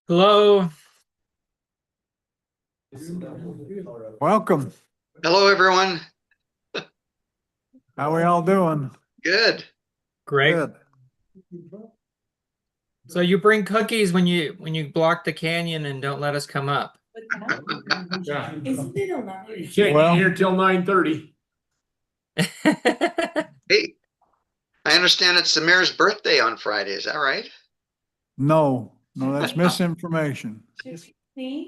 Hello. Welcome. Hello, everyone. How we all doing? Good. Great. Good. So you bring cookies when you block the canyon and don't let us come up. Yeah. Isn't it You 11? can't get here till 9:30. Hey, I understand it's Samir's birthday on Friday. Is that right? No, that's misinformation. See?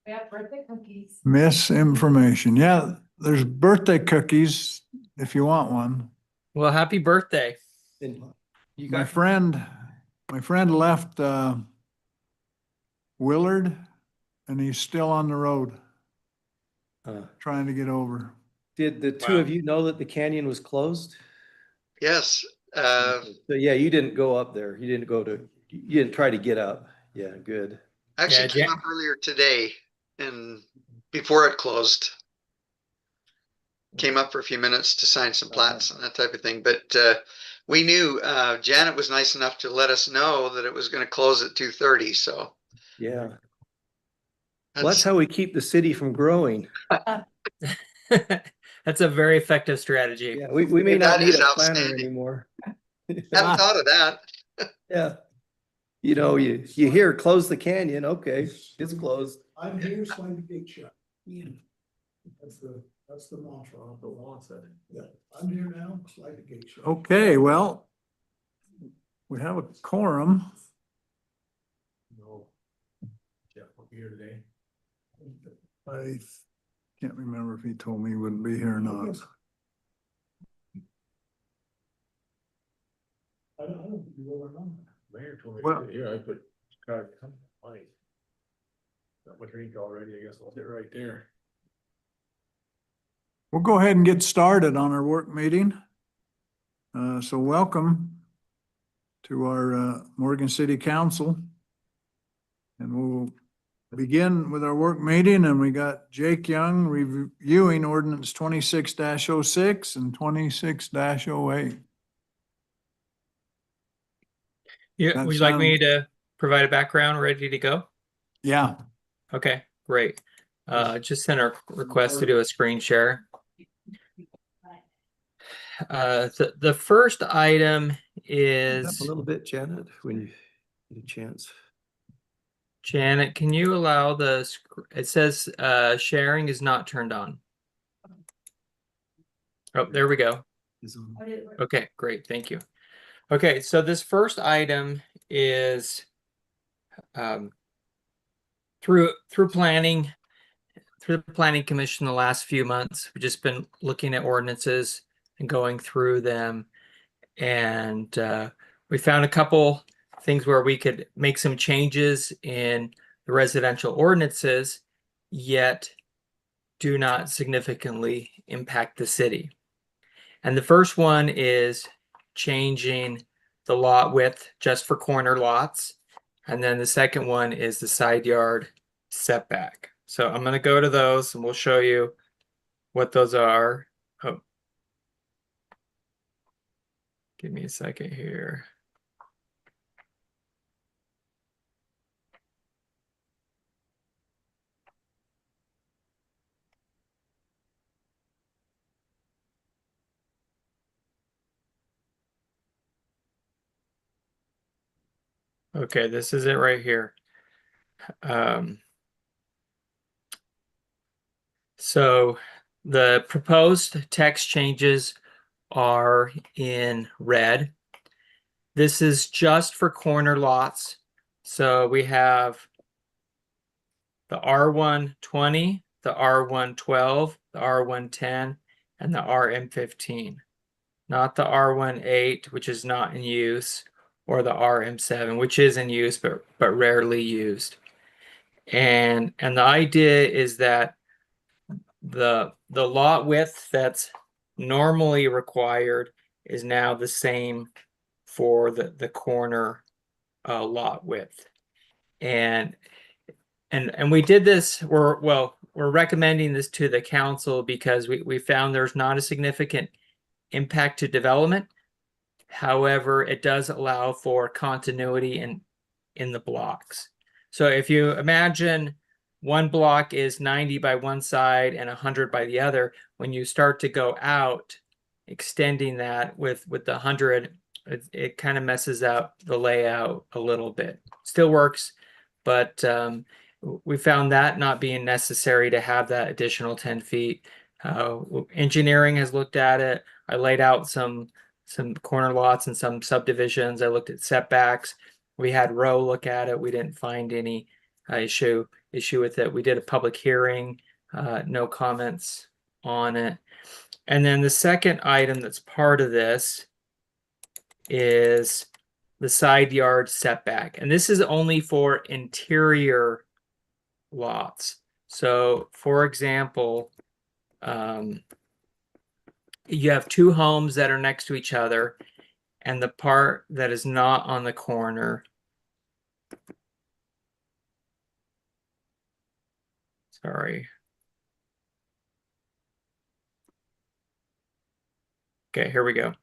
We have birthday cookies. Misinformation. Yeah, there's birthday cookies if you want one. Well, happy birthday. My friend left Willard and he's still on the road trying to get over. Did the two of you know that the canyon was closed? Yes. So yeah, you didn't go up there. You didn't try to get up. Yeah, good. Actually Yeah, came up earlier today and before it closed. Came up for a few minutes to sign some plats and that type of thing. But we knew Janet was nice enough to let us know that it was going to close at 2:30. So Yeah. Well, that's how we keep the city from growing. That's a very effective strategy. Yeah, we may not That need is a planner outstanding. anymore. hadn't thought of that. Yeah. You hear close the canyon, okay, it's closed. I'm here, slide the gate shut. That's the mantra of the law said. Yeah, I'm here now, slide the gate shut. Okay, well, we have a quorum. No. Jeff will be here today. I can't remember if he told me he wouldn't be here or not. I don't think you will or not. Mayor told me, Well- yeah, I put, God, come on. Got my drink already, I guess I'll sit right there. We'll go ahead and get started on our work meeting. So welcome to our Morgan City Council. And we'll begin with our work meeting, and we got Jake Young reviewing ordinance 26-06 and 26-08. Would you like me to provide a background ready to go? Yeah, Okay, great. Just sent a request to do a screen share. The first item Up is, a little bit, Janet, when you get a chance. Janet, can you allow it says sharing is not turned on. Oh, there we go. Okay, great, thank you. Okay, so this first item is through the planning commission the last few months. We've just been looking at ordinances and going through them, and we found a couple things where we could make some changes in the residential ordinances, yet do not significantly impact the city. And the first one is changing the lot width just for corner lots. And then the second one is the side yard setback. So I'm going to go to those and we'll show you what those are. Oh, give me a second here. Okay, this is it right here. So the proposed text changes are in red. This is just for corner lots. So we have the R120, the R112, the R110, and the RM15. Not the R18, which is not in use, or the RM7, which is in use but rarely used. And the idea is that the lot width that's normally required is now the same for the corner lot width. And we did this, we're recommending this to the council because we found there's not a significant impact to development. However, it does allow for continuity in the blocks. So if you imagine one block is 90 by one side and 100 by the other, when you start to go out, extending that with the 100, it kind of messes up the layout a little bit. Still works, but we found that not being necessary to have that additional 10 feet. Engineering has looked at it. I laid out some corner lots and some subdivisions. I looked at setbacks. We had Roe look at it. We didn't find any issue with it. We did a public hearing, no comments on it. And then the second item that's part of this is the side yard setback. And this is only for interior lots. So for example, you have two homes that are next to each other, and the part that is not on the corner. Sorry. Okay, here we go.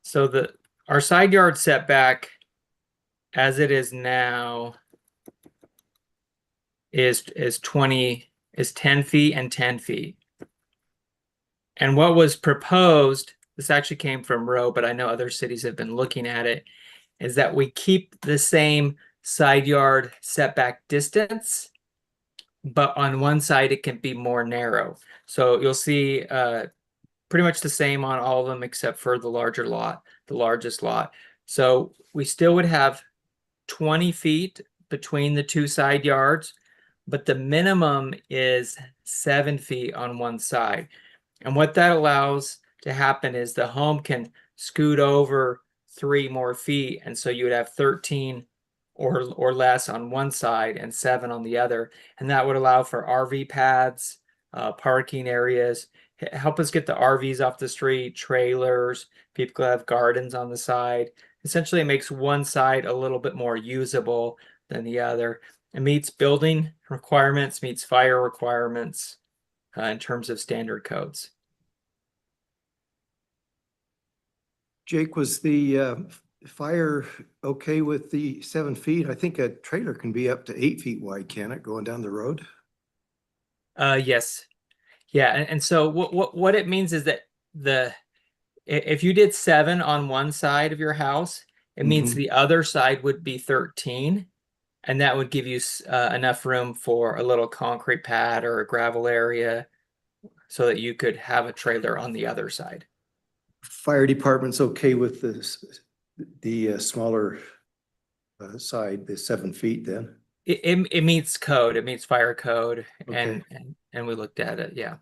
So our side yard setback as it is now is 10 feet and 10 feet. And what was proposed, this actually came from Roe, but I know other cities have been looking at it, is that we keep the same side yard setback distance, but on one side it can be more narrow. So you'll see pretty much the same on all of them except for the larger lot, the largest lot. So we still would have 20 feet between the two side yards, but the minimum is 7 feet on one side. And what that allows to happen is the home can scoot over 3 more feet. And so you would have 13 or less on one side and 7 on the other. And that would allow for RV pads, parking areas, help us get the RVs off the street, trailers, people have gardens on the side. Essentially, it makes one side a little bit more usable than the other. It meets building requirements, meets fire requirements in terms of standard codes. Jake, was the fire okay with the 7 feet? I think a trailer can be up to 8 feet wide, can it, going down the road? Yes. Yeah, and so what it means is that if you did 7 on one side of your house, it means Mhm. the other side would be 13, and that would give you enough room for a little concrete pad or a gravel area so that you could have a trailer on the other side. Fire department's okay with the smaller side, the 7 feet then? It meets code, it meets fire code, Okay. and we looked at it, yeah.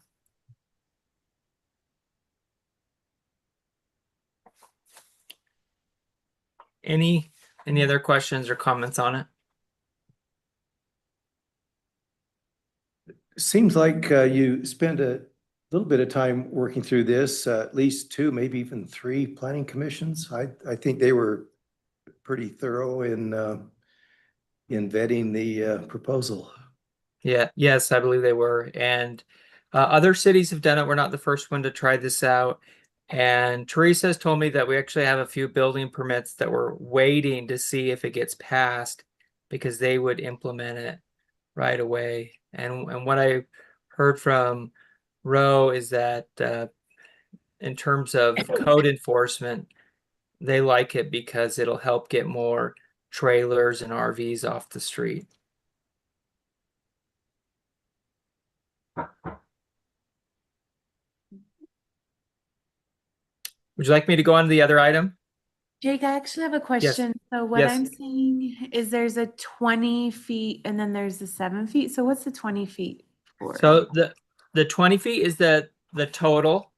Any other questions or comments on it? Seems like you spent a little bit of time working through this, at least 2, maybe even 3 planning commissions. I think they were pretty thorough in vetting the proposal. Yeah, yes, I believe they were. And other cities have done it. We're not the first one to try this out. And Teresa has told me that we actually have a few building permits that we're waiting to see if it gets passed because they would implement it right away. And what I heard from Roe is that in terms of code enforcement, they like it because it'll help get more trailers and RVs off the street. Would you like me to go on to the other item? Jake, I actually have a question. So what Yes. I'm seeing is there's a 20 feet and then there's the 7 feet. So what's the 20 feet for? So the 20 feet is the total.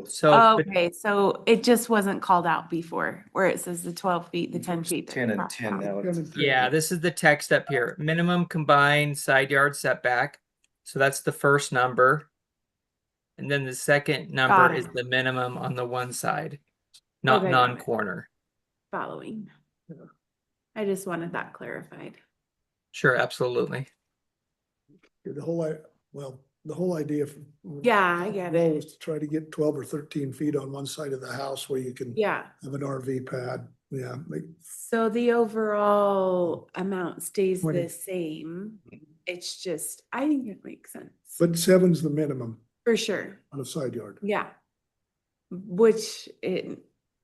So Oh, okay, so it just wasn't called out before where it says the 12 feet, the 10 feet. 10 and 10 now. yeah, this is the text up here. Minimum combined side yard setback. So that's the first number. And then the second number Got is it. the minimum on the one side, not Okay, got it. non-corner. Following. I just wanted that clarified. Sure, absolutely. The whole idea. Yeah, I get it. Was to try to get 12 or 13 feet on one side of the house where you can Yeah, have an RV pad. Yeah, like, So the overall amount stays 20. the same. It's just, I think it makes sense. but seven's the minimum For sure, on a side yard. yeah. Which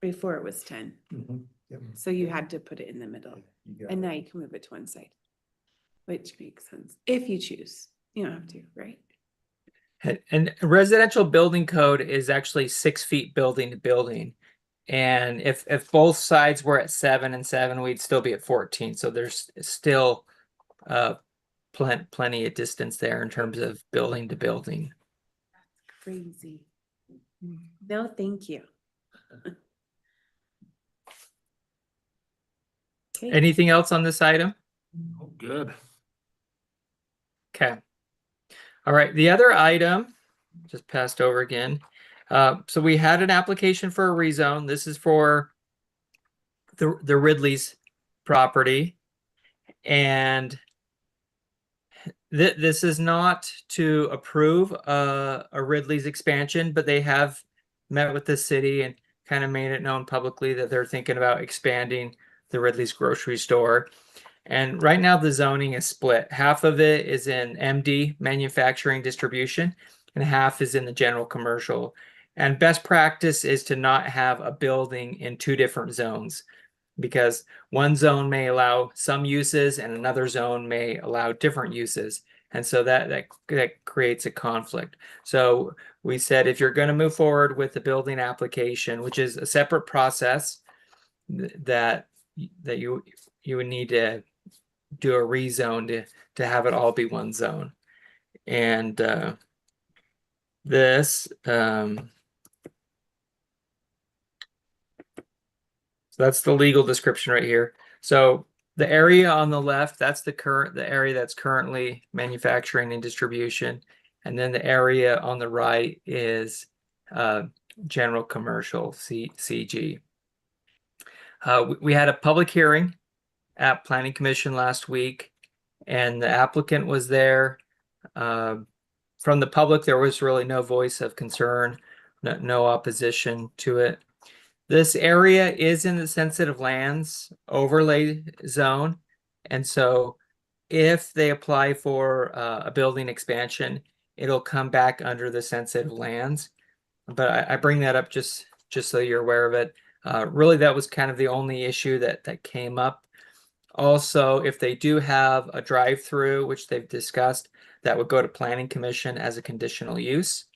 before it was 10, Mhm. Yep. so you had to put it in the middle. You got And it. now you can move it to one side. Which makes sense, if you choose. You don't have to, right? And residential building code is actually 6 feet building to building. And if both sides were at 7 and 7, we'd still be at 14. So there's still plenty of distance there in terms of building to building. Crazy. No, thank you. Okay, Anything else on this item? Oh, good. Okay. All right, the other item, just passed over again. So we had an application for a rezone. This is for the Ridley's property. And this is not to approve a Ridley's expansion, but they have met with the city and kind of made it known publicly that they're thinking about expanding the Ridley's grocery store. And right now the zoning is split. Half of it is in MD, manufacturing distribution, and half is in the general commercial. And best practice is to not have a building in 2 different zones, because one zone may allow some uses and another zone may allow different uses. And so that creates a conflict. So we said, if you're going to move forward with the building application, which is a separate process, that you would need to do a rezone to have it all be one zone. And this so that's the legal description right here. So the area on the left, that's the area that's currently manufacturing and distribution. And then the area on the right is general commercial, CG. We had a public hearing at Planning Commission last week, and the applicant was there. From the public, there was really no voice of concern, no opposition to it. This area is in the sensitive lands overlay zone. And so if they apply for a building expansion, it'll come back under the sensitive lands. But I bring that up just so you're aware of it. Really, that was kind of the only issue that came up. Also, if they do have a drive-through, which they've discussed, that would go to Planning Commission as a conditional use.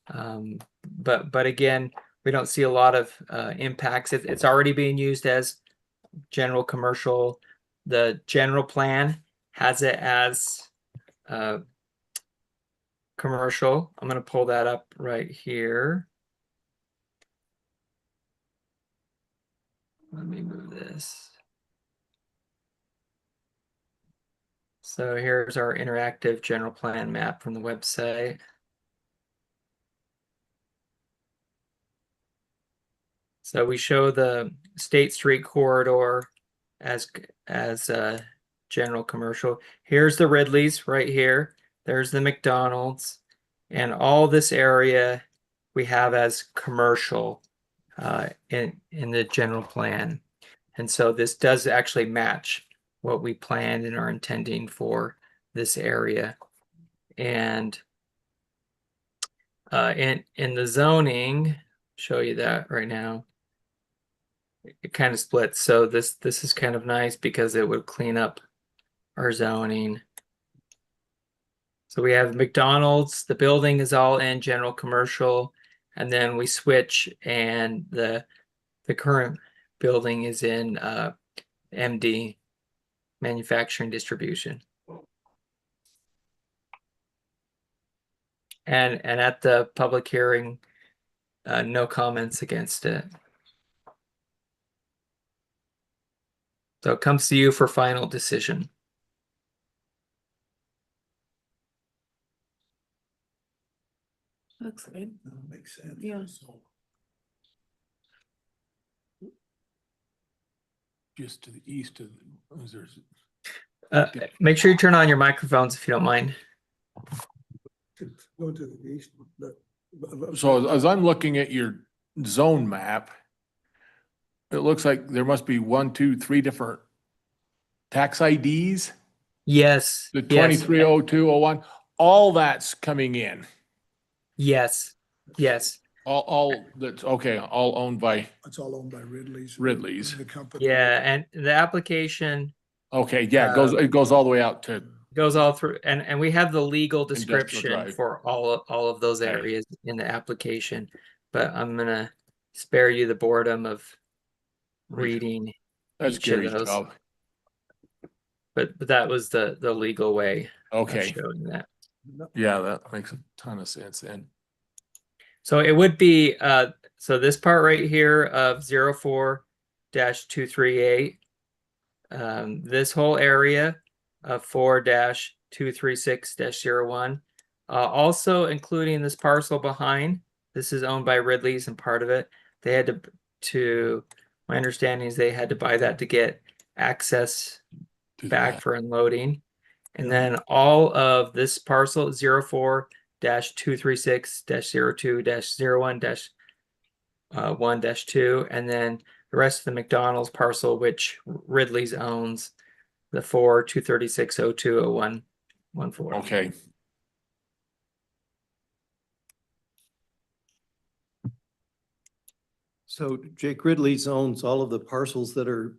But again, we don't see a lot of impacts. It's already being used as general commercial. The general plan has it as commercial. I'm going to pull that up right here. Let me move this. So here's our interactive general plan map from the website. So we show the State Street corridor as general commercial. Here's the Ridley's right here. There's the McDonald's, and all this area we have as commercial in the general plan. And so this does actually match what we planned and are intending for this area. And in the zoning, show you that right now. It kind of splits. So this is kind of nice because it would clean up our zoning. So we have McDonald's, the building is all in general commercial, and then we switch and the current building is in MD, manufacturing distribution. And at the public hearing, no comments against it. So it comes to you for final decision. looks good. That makes sense. Yeah. So, Just to the east of, there's. Make sure you turn on your microphones if you don't mind. go to the east, but. So as I'm looking at your zone map, it looks like there must be 1, 2, 3 different tax IDs. Yes. The yes, 230201, all that's coming in. Yes. Yes. All that's, okay, all owned by It's all owned by Ridley's. Ridley's. The company. Yeah. And the application Okay, yeah, it goes all the way out to, goes all through, and we have the legal description Drive. for all of those Okay. areas in the application. But I'm gonna spare you the boredom of reading that's each of Gary's those. job. But that was the legal way of Okay, showing that. yeah, that makes a ton of sense then. So it would be so this part right here of 04-238, this whole area of 4-236-01, also including this parcel behind. This is owned by Ridley's, and part of it they had to my understanding is they had to buy that to get access Do back that. for unloading. And then all of this parcel 04-236-02-01-1-2, and then the rest of the McDonald's parcel, which Ridley's owns, the 4-236-02-01-14. Okay, So Jake Ridley's owns all of the parcels that are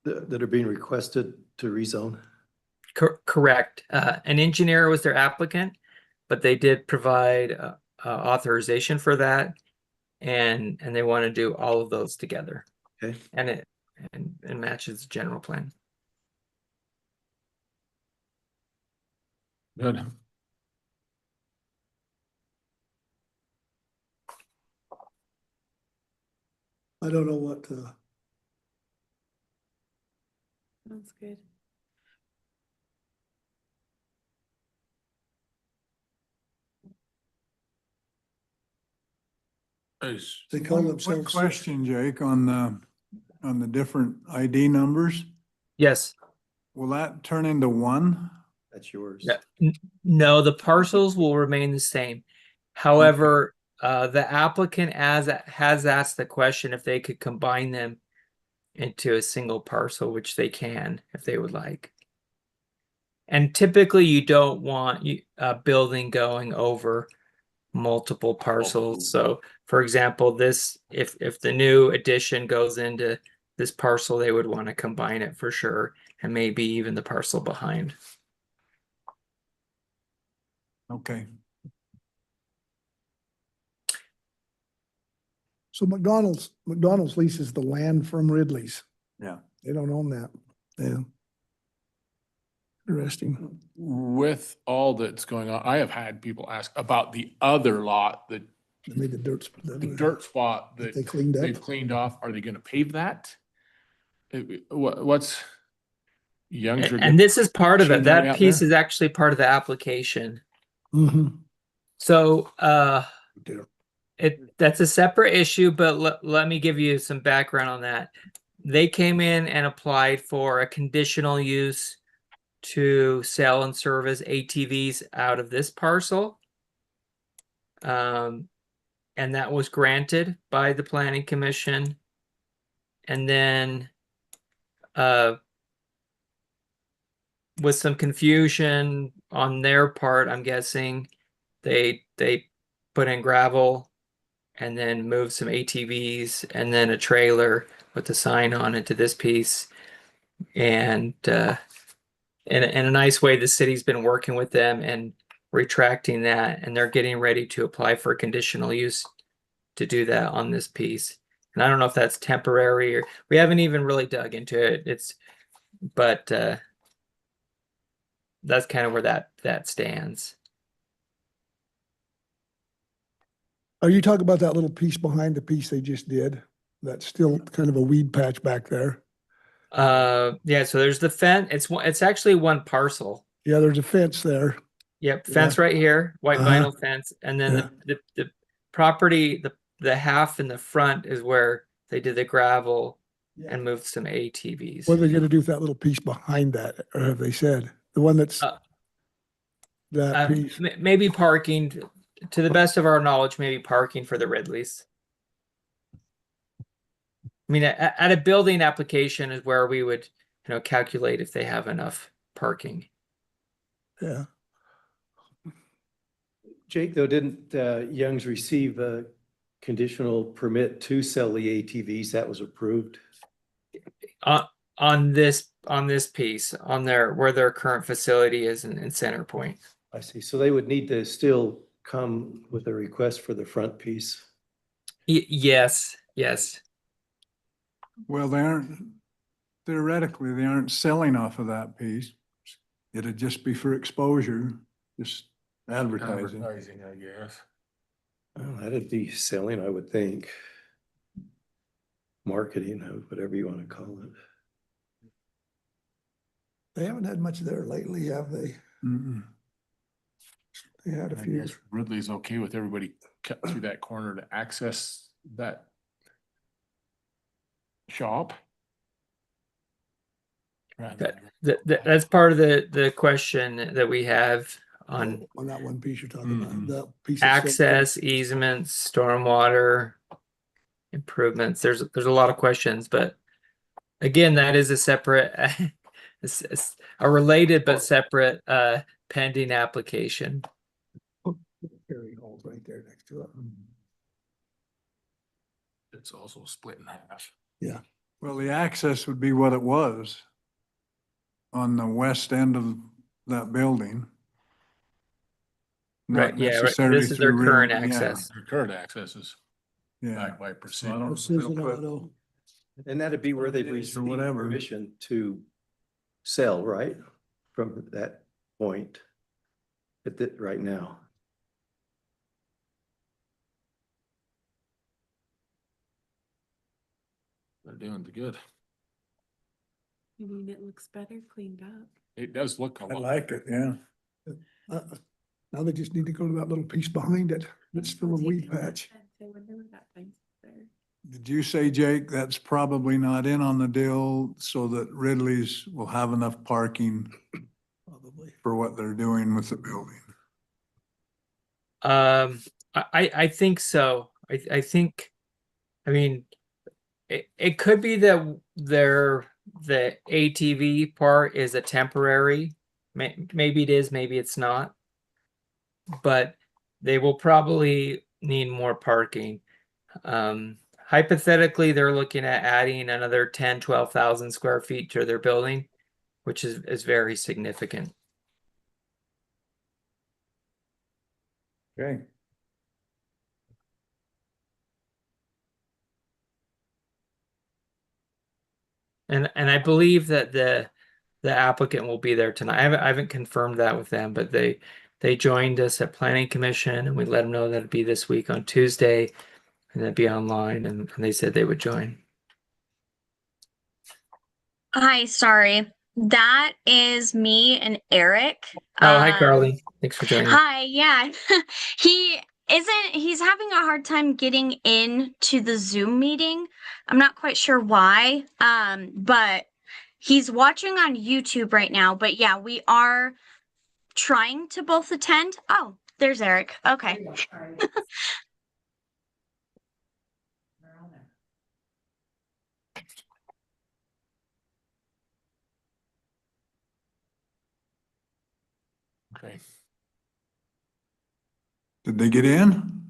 being requested to rezone. Correct. An engineer was their applicant, but they did provide authorization for that, and they want to do all of those together. Okay. And it matches the general plan. good. I don't know what, That's good. they call One themselves. question, Jake, on the different ID numbers. Yes. Will that turn into one? That's yours. Yeah. No, the parcels will remain the same. However, the applicant has asked the question if they could combine them into a single parcel, which they can if they would like. And typically you don't want a building going over multiple parcels. So for example, this, if the new addition goes into this parcel, they would want to combine it for sure, and maybe even the parcel behind. Okay. So McDonald's leases the land from Ridley's. Yeah. They don't own that. Yeah. Interesting. With all that's going on, I have had people ask about the other lot, the They made the dirt spot that that they cleaned they've up. cleaned off. Are they gonna pave that? What's Youngster? And this is part of it. machinery That out piece there? is actually part of the application. Mhm. So Yeah. that's a separate issue, but let me give you some background on that. They came in and applied for a conditional use to sell and service ATVs out of this parcel. And that was granted by the planning commission. And then with some confusion on their part, I'm guessing they put in gravel and then moved some ATVs and then a trailer with the sign on it to this piece. And in a nice way, the city's been working with them and retracting that, and they're getting ready to apply for conditional use to do that on this piece. And I don't know if that's temporary, or we haven't even really dug into it. But that's kind of where that stands. Are you talking about that little piece behind the piece they just did? That's still kind of a weed patch back there. Yeah, so there's the fence. It's actually one parcel. Yeah, there's a fence there. Yep, fence right here, white Uh-huh. vinyl fence, and then the property, the half in the front is where they did the gravel and moved some ATVs. What are they gonna do with that little piece behind that? Or have they said? The one that's that piece? Maybe parking, to the best of our knowledge, maybe parking for the Ridleys. mean, at a building application is where we would, calculate if they have enough parking. Yeah. Jake, though, didn't Young's receive a conditional permit to sell the ATVs? That was approved. On this piece, where their current facility is in Center Point. I see. So they would need to still come with a request for the front piece. Yes. Well, theoretically, they aren't selling off of that piece. It'd just be for exposure, just advertising. Advertising, I guess. Well, that'd be selling, I would think. Marketing, whatever you want to call it. They haven't had much there lately, have they? Mm-mm. They had a I few. guess Ridley's okay with everybody cut through that corner to access that shop. That's part of the question that we have on On that one piece you're talking Mhm. about, the piece. that's- access, easements, stormwater improvements. There's a lot of questions, but again, that is a separate, it's a related but separate pending application. Perry Hall's right there next to it. It's also split in half. Well, the access would be what it was on the west end of that building. Not Right, yeah, right. necessarily This is their through current real- yeah, access. Their current access is Yeah, backed by So I Precision. don't- Precision they'll put- Auto. And that'd be where they've Or received whatever. permission to sell, right? From that point right now. They're doing good. I mean, it looks better cleaned up. It does look a I lot. like it, yeah. Now they just need to go to that little piece behind it. It's still a weed patch. I wonder where that fence is there. Did you say, Jake, that's probably not in on the deal so that Ridley's will have enough parking Probably. for what they're doing with the building? I think so. I think, I mean, it could be that the ATV part is a temporary. Maybe it is, maybe it's not. But they will probably need more parking. Hypothetically, they're looking at adding another 10,000-12,000 square feet to their building, which is very significant. Okay. And I believe that the applicant will be there tonight. I haven't confirmed that with them, but they joined us at Planning Commission and we let them know that it'd be this week on Tuesday and that'd be online and they said they would join. Hi, sorry. That is me and Eric. Oh, hi Carly. Thanks for joining. Hi, yeah. He's having a hard time getting into the Zoom meeting. I'm not quite sure why. But he's watching on YouTube right now. But yeah, we are trying to both attend. Oh, there's Eric. Okay. Okay. Did they get in?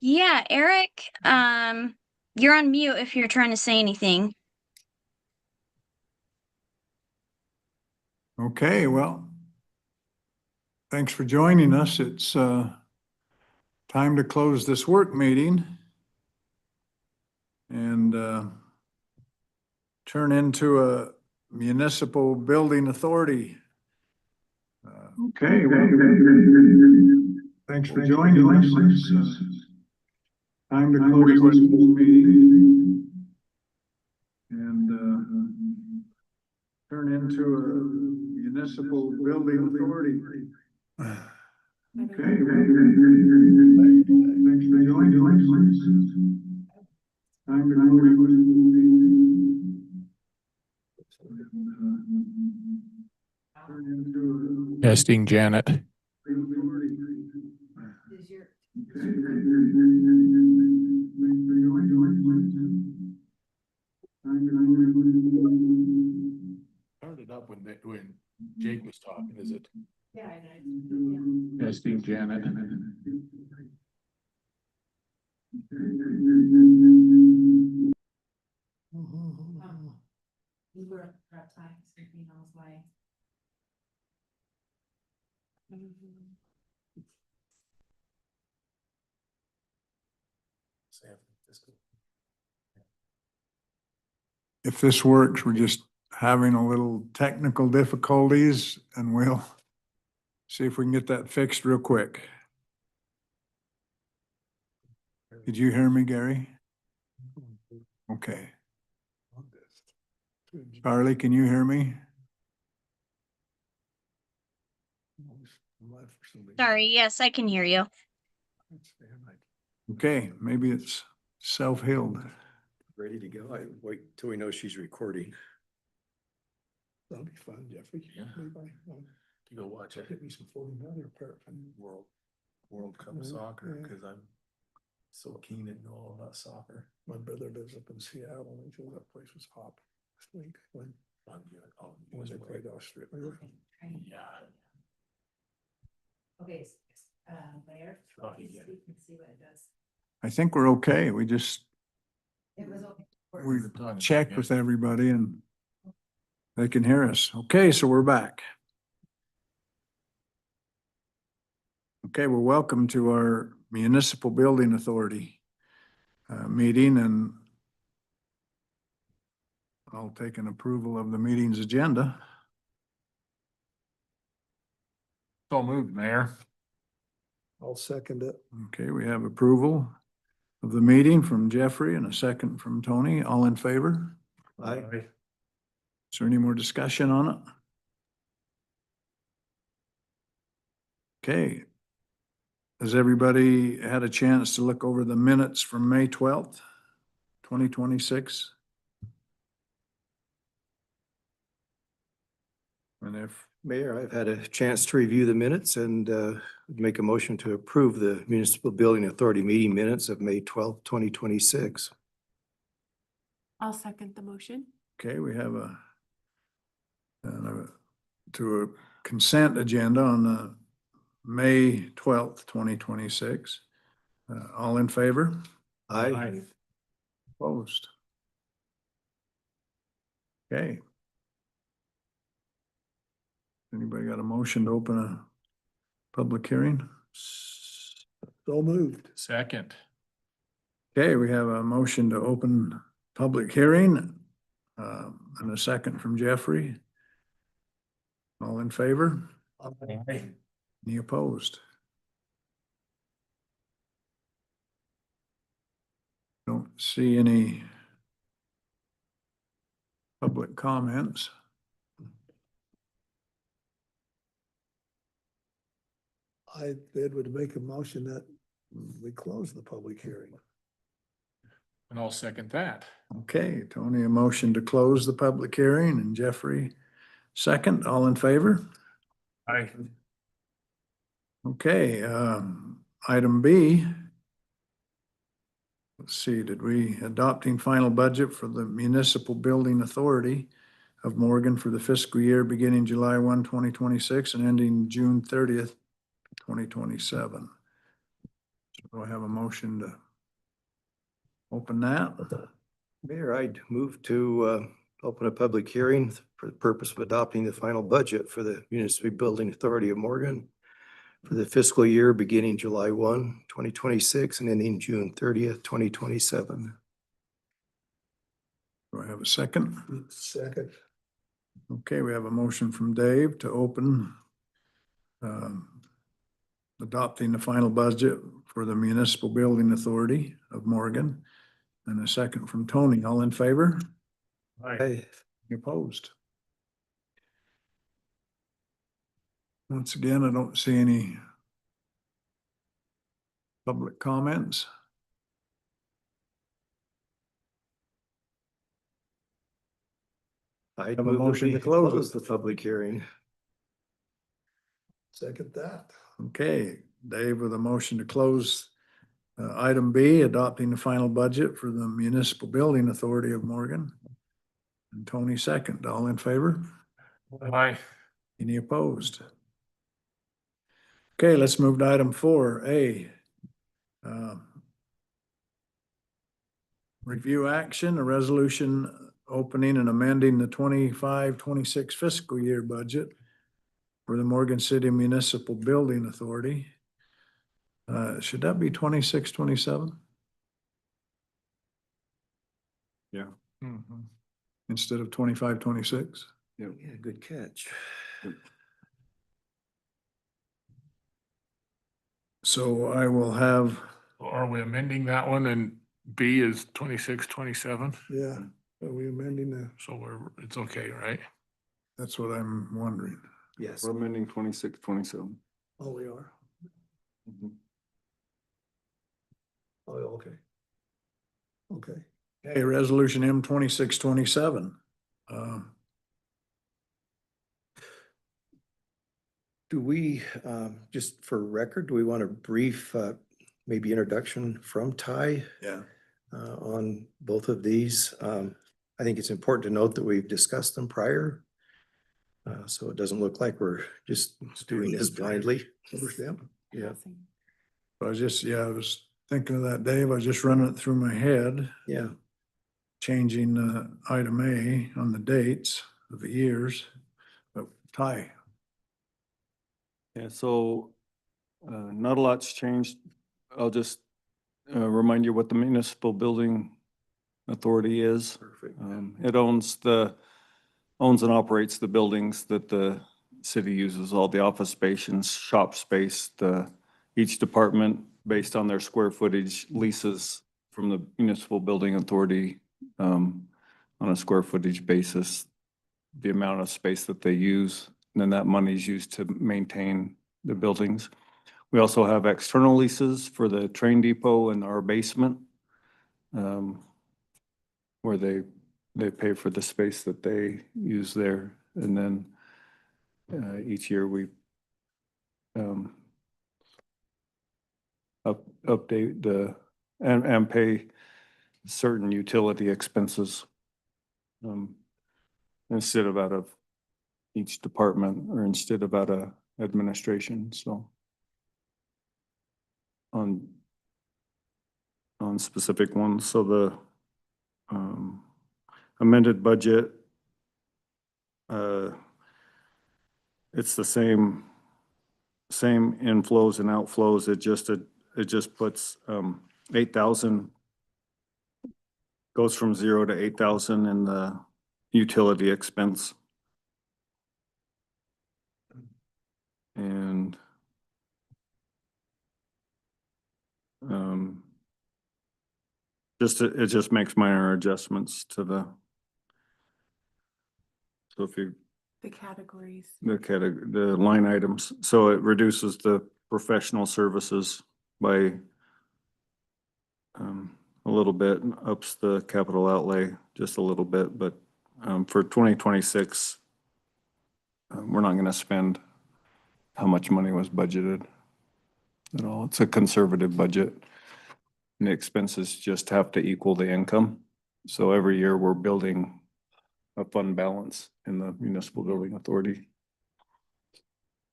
Yeah, Eric, you're on mute if you're trying to say anything. Okay, well, thanks for joining us. It's time to close this work meeting and turn into a municipal building authority. Okay, well, thanks for joining us. It's time to close this meeting and turn into a municipal building authority. Okay. Thanks for joining us. Time to close this meeting. Turn into a Testing, Janet. Started up when Jake was talking, is it? Yeah. Testing Janet. We were at prep time, so he knows why. If this works, we're just having a little technical difficulties and we'll see if we can get that fixed real quick. Did you hear me, Gary? Okay. Charlie, can you hear me? Sorry, yes, I can hear you. Okay, maybe it's self-healed. Ready to go. I wait till we know she's recording. That'll be fun, Jeffrey. Yeah. Maybe You go watch it. get me some 49er apart from World Cup Yeah, soccer, yeah. cause I'm so keen to know all about soccer. my brother lives up in Seattle and he said that place was hot last week when they played Australia. Yeah. Okay, Mayor. Oh, yeah. You can see what it does. I think we're okay. We just, It was okay. we checked with everybody and they can hear us. Okay, so we're back. Okay, well, welcome to our Municipal Building Authority meeting, and I'll take an approval of the meeting's agenda. So moved, Mayor. I'll second it. Okay, we have approval of the meeting from Jeffrey and a second from Tony. All in favor? Aye. Is there any more discussion on it? Okay. Has everybody had a chance to look over the minutes from May 12th, 2026? And if, Mayor, I've had a chance to review the minutes and make a motion to approve the Municipal Building Authority meeting minutes of May 12th, 2026. I'll second the motion. okay, we have to a consent agenda on the May 12th, 2026. All in favor? Aye. Opposed? Okay. Anybody got a motion to open a public hearing? So moved. Second. Okay, we have a motion to open public hearing, and a second from Jeffrey. All in favor? Any opposed? Don't see any public comments. Ed would make a motion that we close the public hearing. And I'll second that. Okay, Tony, a motion to close the public hearing, and Jeffrey, second. All in favor? Aye. Okay, item B. Let's see, did we adopting final budget for the Municipal Building Authority of Morgan for the fiscal year beginning July 1, 2026 and ending June 30th, 2027. Do I have a motion to open that? Mayor, I'd move to open a public hearing for the purpose of adopting the final budget for the Municipal Building Authority of Morgan for the fiscal year beginning July 1, 2026 and ending June 30th, 2027. Do I have a second? Second. Okay, we have a motion from Dave to open adopting the final budget for the Municipal Building Authority of Morgan, and a second from Tony. All in favor? Aye. Opposed? Once again, I don't see any public comments. I'd Have a move that motion we to close close it. the public hearing. Second that. Okay, Dave with a motion to close item B, adopting the final budget for the Municipal Building Authority of Morgan. And Tony second. All in favor? Aye. Any opposed? Okay, let's move to item 4A. Review action, a resolution opening and amending the 25-26 fiscal year budget for the Morgan City Municipal Building Authority. Should that be 26-27? Yeah. Instead of 25-26? Yeah, good catch. So I will have, Are we amending that one and B is 26-27? Yeah, are we amending the, So it's okay, right? that's what I'm wondering. Yes. We're amending 26-27. oh, we are? Oh, okay. Okay. Okay, resolution M 26-27. Do we, just for record, do we want a brief, maybe introduction from Ty Yeah. on both of these? I think it's important to note that we've discussed them prior. So it doesn't look like we're just doing this blindly. Yeah. I was thinking of that, Dave. I was just running it through my head, Yeah. changing item A on the dates of the years. But Ty, Yeah, so not a lot's changed. I'll just remind you what the Municipal Building Authority is. Perfect. It owns and operates the buildings that the city uses, all the office space and shop space. Each department, based on their square footage, leases from the Municipal Building Authority on a square footage basis, the amount of space that they use, and then that money is used to maintain the buildings. We also have external leases for the train depot and our basement, where they pay for the space that they use there. And then each year we update and pay certain utility expenses instead of out of each department or instead of out of administration. So on specific ones. So the amended budget, it's the same inflows and outflows. It just puts 8,000, goes from 0 to 8,000 in the utility expense. And it just makes minor adjustments to so if you The categories. the line items, so it reduces the professional services by a little bit, ups the capital outlay just a little bit, but for 2026, we're not going to spend how much money was budgeted at all. It's a conservative budget. And the expenses just have to equal the income. So every year we're building a fund balance in the Municipal Building Authority.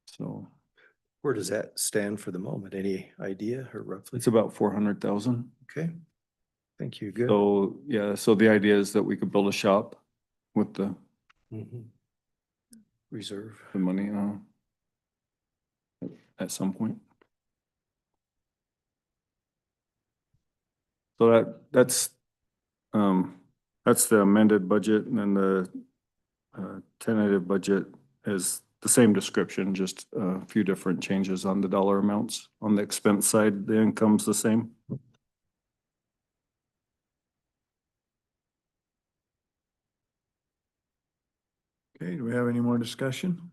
So Where does that stand for the moment? Any idea or roughly? it's about 400,000. Okay. Thank you. Good. So, yeah, so the idea is that we could build a shop with the Mhm. Reserve. money at some point. So that's the amended budget, and then the tentative budget is the same description, just a few different changes on the dollar amounts. On the expense side, the income's the same. okay, do we have any more discussion?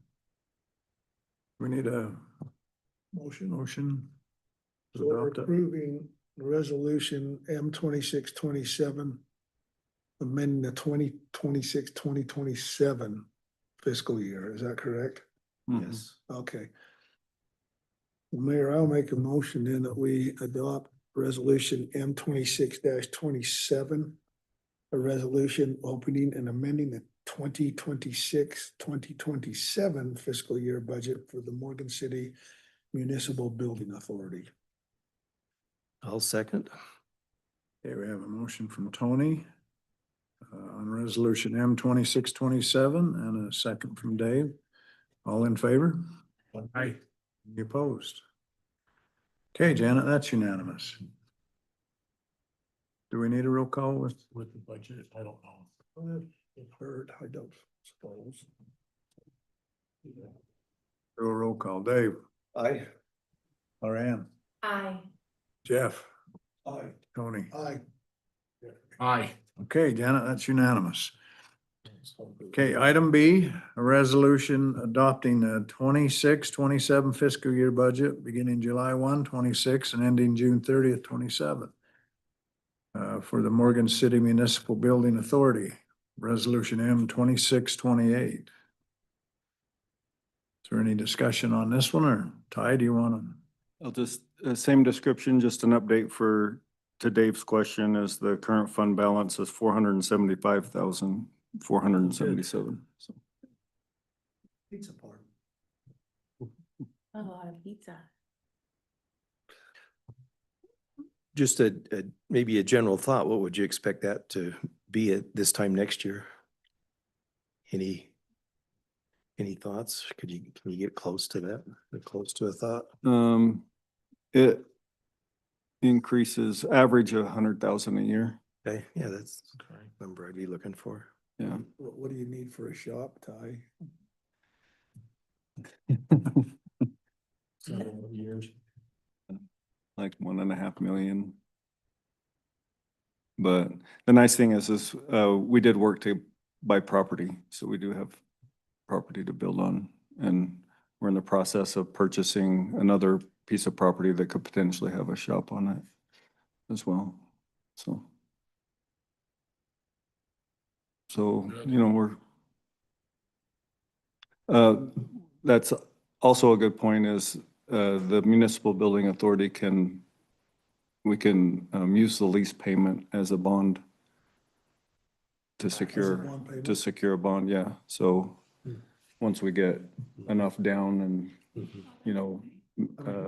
We need a Motion. motion. to So we're adopt it. approving resolution M 26-27, amending the 2026-2027 fiscal year. Is that correct? Yes. Okay. Well, Mayor, I'll make a motion then that we adopt resolution M 26-27, a resolution opening and amending the 2027 fiscal year budget for the Morgan City Municipal Building Authority. I'll second. Okay, we have a motion from Tony on resolution M 2627 and a second from Dave. All in favor? Aye. Any opposed? Okay, Janet, that's unanimous. Do we need a roll call with? With the budget, I don't know. Heard, I don't suppose. Do a roll call. Dave, Aye. Lorianne, Aye. Jeff, Aye. Tony. Aye. Aye. Okay, Janet, that's unanimous. Okay, item B, a resolution adopting the 26-27 fiscal year budget beginning July 1, 26 and ending June 30th, 27. For the Morgan City Municipal Building Authority, resolution M 2628. Is there any discussion on this one, or Ty, do you want to? I'll just, same description, just an update to Dave's question, is the current fund balance is 475,477. So Pizza party. A lot of pizza. Just maybe a general thought, what would you expect that to be at this time next year? Any thoughts? Can you get close to that? Close to a thought? It increases average 100,000 a year. Okay, yeah, that's the number I'd be looking for. Yeah. What do you need for a shop, Ty? Several years. Like 1.5 million. But the nice thing is we did work to buy property, so we do have property to build on. And we're in the process of purchasing another piece of property that could potentially have a shop on it as well. So, that's also a good point is the municipal building authority we can use the lease payment as a bond to secure a bond, yeah. So once we get enough down and,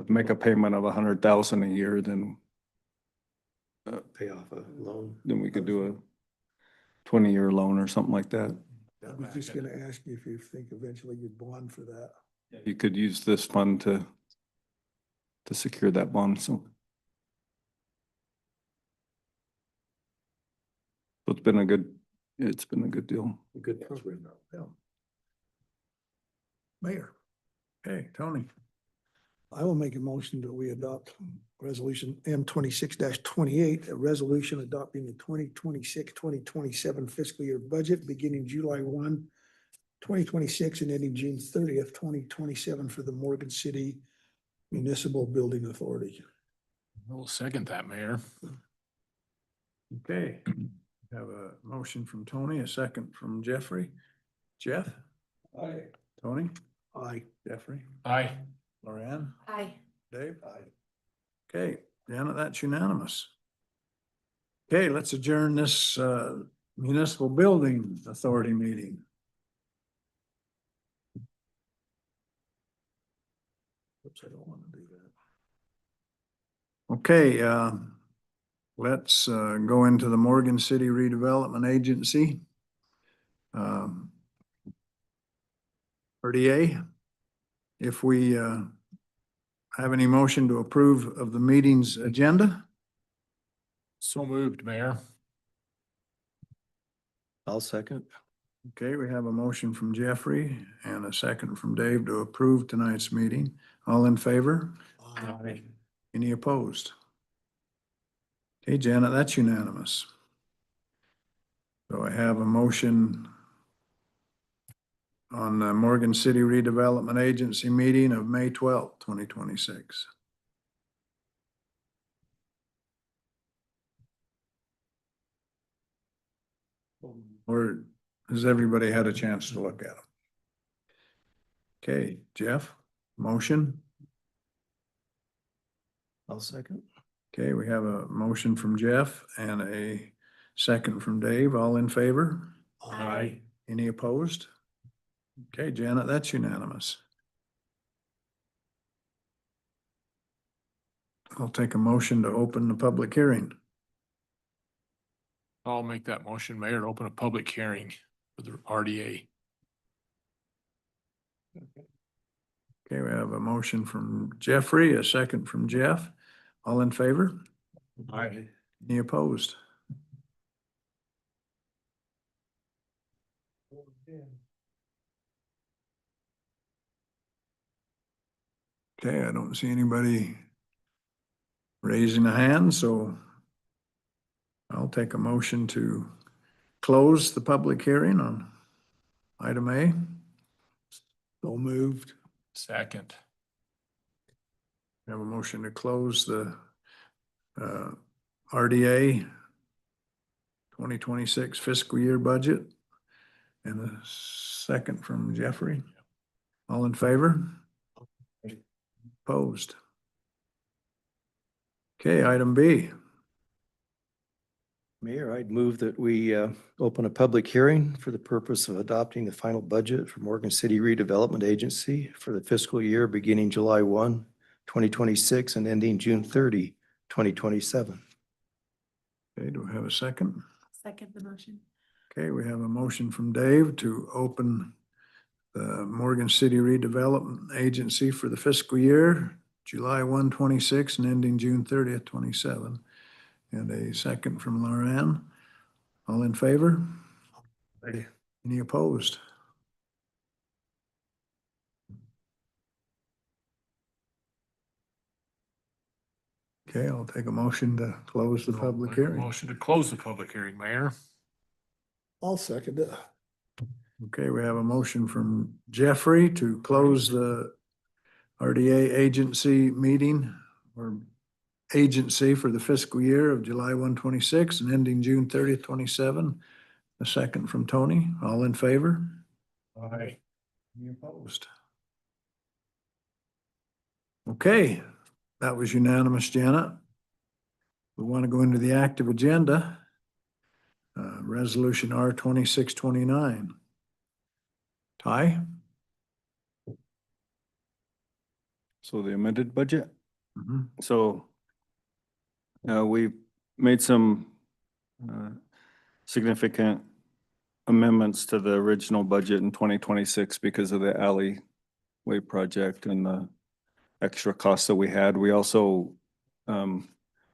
make a payment of 100,000 a year, then Pay off a loan. then we could do a 20-year loan or something like that. I was just gonna ask you if you think eventually you'd bond for that. You could use this fund to secure that bond, so. It's been a good deal. Good program. Yeah. Mayor. Okay, Tony. I will make a motion that we adopt resolution M 26-28, a resolution adopting the 2026-2027 fiscal year budget beginning July 1, 2026 and ending June 30th, 2027 for the Morgan City Municipal Building Authority. We'll second that, Mayor. Okay, have a motion from Tony, a second from Jeffrey. Jeff? Aye. Tony? Aye. Jeffrey? Aye. Lorianne? Aye. Dave? Aye. Okay, Janet, that's unanimous. Okay, let's adjourn this Municipal Building Authority meeting. Oops, I don't want to do that. Okay, let's go into the Morgan City Redevelopment Agency. RDA. If we have any motion to approve of the meeting's agenda? So moved, Mayor. I'll second. Okay, we have a motion from Jeffrey and a second from Dave to approve tonight's meeting. All in favor? Aye. Any opposed? Okay, Janet, that's unanimous. So I have a motion on the Morgan City Redevelopment Agency meeting of May 12th, 2026. Or has everybody had a chance to look at them? Okay, Jeff, motion? I'll second. Okay, we have a motion from Jeff and a second from Dave. All in favor? Aye. Any opposed? Okay, Janet, that's unanimous. I'll take a motion to open the public hearing. I'll make that motion, Mayor, to open a public hearing for the RDA. Okay, we have a motion from Jeffrey, a second from Jeff. All in favor? Aye. Any opposed? Okay, I don't see anybody raising a hand, so I'll take a motion to close the public hearing on item A. So moved. Second. We have a motion to close the RDA 2026 fiscal year budget. And a second from Jeffrey. All in favor? Opposed? Okay, item B. Mayor, I'd move that we open a public hearing for the purpose of adopting the final budget for Morgan City Redevelopment Agency for the fiscal year beginning July 1, 2026 and ending June 30, 2027. Okay, do we have a second? Second the motion. Okay, we have a motion from Dave to open the Morgan City Redevelopment Agency for the fiscal year, July 1, 26 and ending June 30th, 27. And a second from Lauren. All in favor? Aye. Any opposed? Okay, I'll take a motion to close the public hearing. Motion to close the public hearing, Mayor. I'll second it. Okay, we have a motion from Jeffrey to close the RDA agency meeting or agency for the fiscal year of July 1, 26 and ending June 30th, 27. A second from Tony. All in favor? Aye. Any opposed? Okay, that was unanimous, Janet. We want to go into the active agenda. Resolution R 2629. Ty? So the amended budget? Mhm. So we made some significant amendments to the original budget in 2026 because of the alleyway project and the extra costs that we had. We also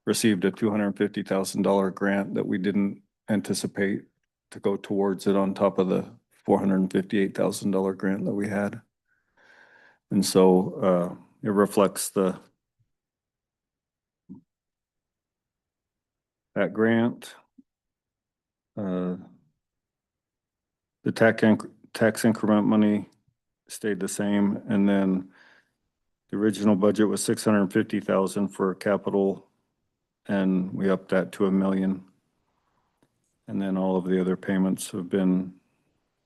received a $250,000 grant that we didn't anticipate to go towards it on top of the $458,000 grant that we had. And so it reflects that grant. The tax increment money stayed the same, and then the original budget was 650,000 for capital, and we upped that to $1 million. And then all of the other payments have been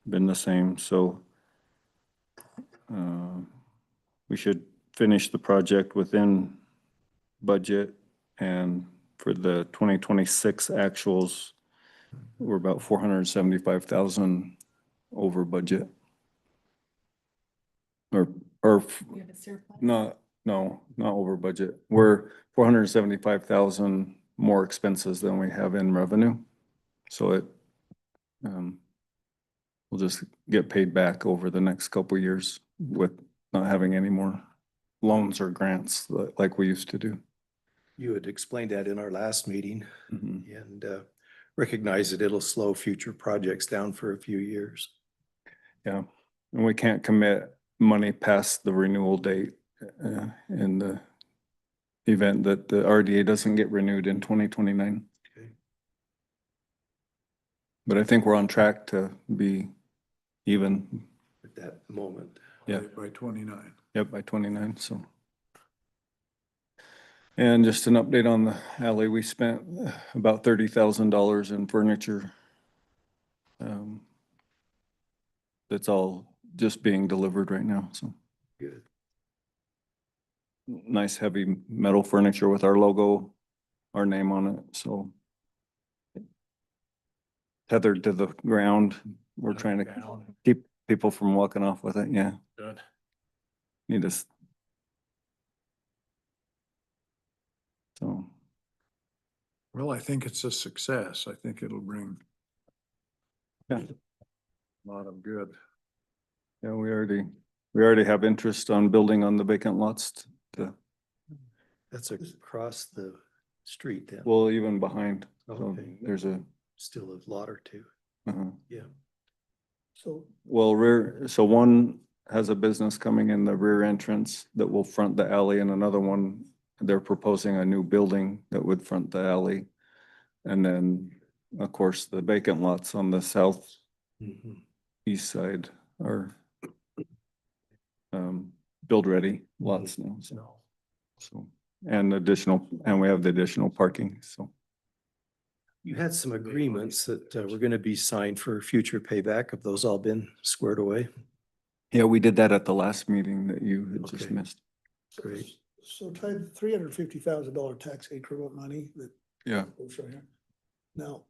the same, so we should finish the project within budget, and for the 2026 actuals, we're about 475,000 over budget. Or You have a surplus? not over budget. We're 475,000 more expenses than we have in revenue. So it, we'll just get paid back over the next couple of years with not having any more loans or grants like we used to do. You had explained that in our last meeting Mhm. and recognize that it'll slow future projects down for a few years. Yeah, and we can't commit money past the renewal date in the event that the RDA doesn't get renewed in 2029. Okay. But I think we're on track to be even, At that moment. Yeah. By 29. yep, by 29, so. And just an update on the alley, we spent about $30,000 in furniture. That's all just being delivered right now, so. Good. Nice heavy metal furniture with our logo, our name on it, so. tethered to the ground. We're trying to Down. keep people from walking off with it, yeah. Good. Need us. So, Well, I think it's a success. I think it'll bring yeah, a lot of good. yeah, we already have interest on building on the vacant lots to, That's across the street then. well, even behind. So Okay. there's a, Still a lot or two. uh-huh. Yeah. So Well, so one has a business coming in the rear entrance that will front the alley, and another one, they're proposing a new building that would front the alley. And then, of course, the vacant lots on the southeast side are build ready lots now, so, and we have the additional parking, so. You had some agreements that were gonna be signed for future payback. Have those all been squared away? Yeah, we did that at the last meeting that you had just Okay. missed. Great. So $350,000 tax increment money that. Yeah. we'll show here. Now,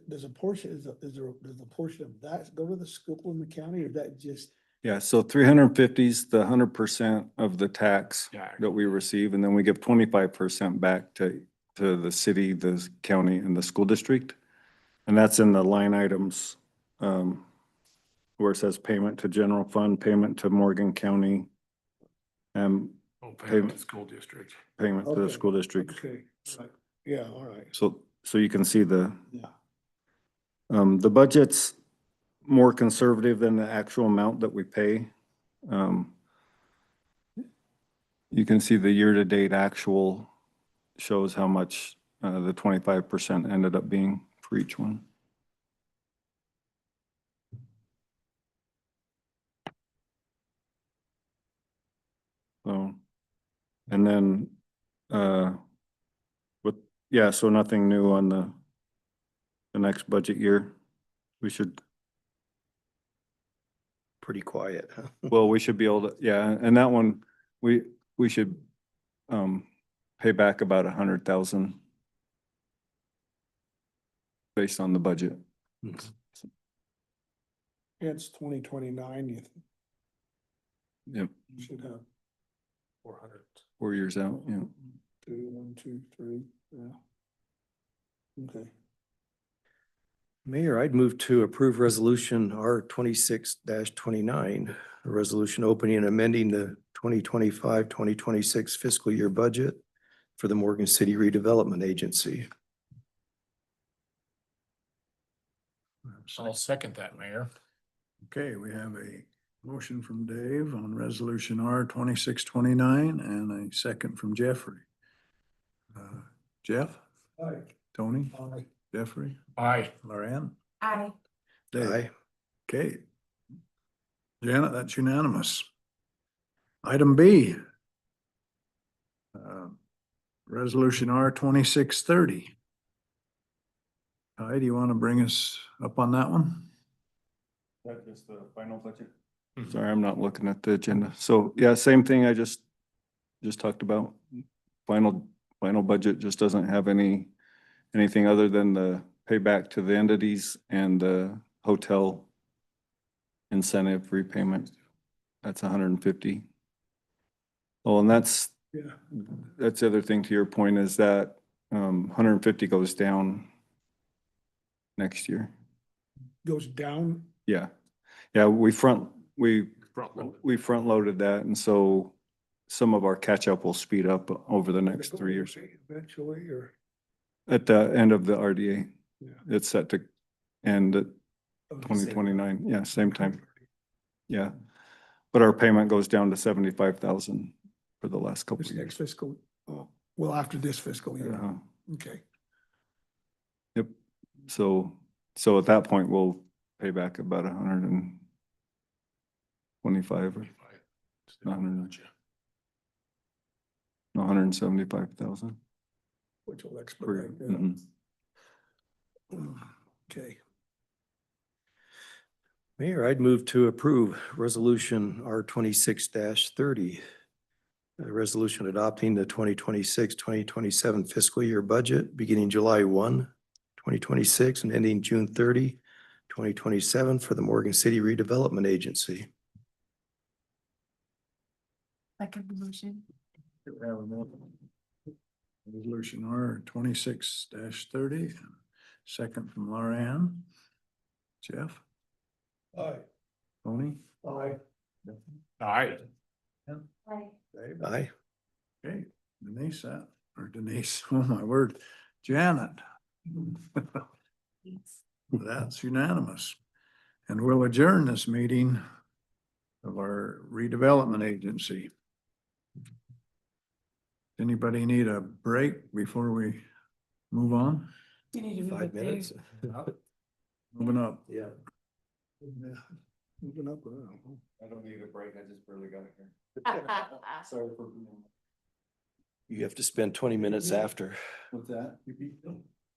does a portion, does a portion of that go to the school in the county or that just? Yeah, so 350 is the 100% of the tax Yeah. that we receive, and then we give 25% back to the city, the county, and the school district. And that's in the line items, where it says payment to general fund, payment to Morgan County, and Payment to school district. payment to the Okay, school district. Okay, right. Yeah, all right. So you can see the Yeah. The budget's more conservative than the actual amount that we pay. You can see the year-to-date actual shows how much the 25% ended up being for each one. So, and then, so nothing new on the next budget year. We should, Pretty quiet, huh? well, we should be able to, yeah, and that one, we should pay back about 100,000 based on the budget. It's 2029, Yep, you should have 400. 4 years out, yeah. 1, 2, 3, yeah. Okay. Mayor, I'd move to approve resolution R 26-29, a resolution opening and amending the 2025-2026 fiscal year budget for the Morgan City Redevelopment Agency. I'll second that, Mayor. Okay, we have a motion from Dave on resolution R 2629 and a second from Jeffrey. Jeff, Aye. Tony, Aye. Jeffrey, Aye. Lorianne, Aye. Dave. Aye. Okay. Janet, that's unanimous. Item B. Resolution R 2630. Ty, do you want to bring us up on that one? That is the final budget? Sorry, I'm not looking at the agenda. So, yeah, same thing I just talked about. Final budget just doesn't have anything other than the payback to the entities and the hotel incentive repayment. That's 150. Oh, and that's the other thing to your point is that 150 goes down next year. Goes down. Yeah. Yeah, we front Front-loaded. loaded that, and so some of our catch up will speed up over the next 3 years. Eventually, or. At the end of the RDA, Yeah. it's set to end at of the 2029. Yeah, same time. Yeah. But our payment goes down to 75,000 for the last couple This of next years. fiscal, well, after this fiscal year. Uh-huh. Okay. Yep. So at that point, we'll pay back about 125 or 175,000. Which will per expedite. year. yeah. Mhm. Okay. Mayor, I'd move to approve resolution R 26-30. A resolution adopting the 2026-2027 fiscal year budget beginning July 1, 2026 and ending June 30, 2027 for the Morgan City Redevelopment Agency. Second motion. Resolution R 26-30, second from Laura Ann. Jeff, Aye. Tony, Aye. Aye. Dave. Aye. Okay, Denise, oh my word, Janet. That's unanimous. And we'll adjourn this meeting of our redevelopment agency. Anybody need a break before we move on? 5 minutes. Moving up. Yeah. Moving up. I don't need a break, I just barely got here. Sorry for. You have to spend 20 minutes after. What's that?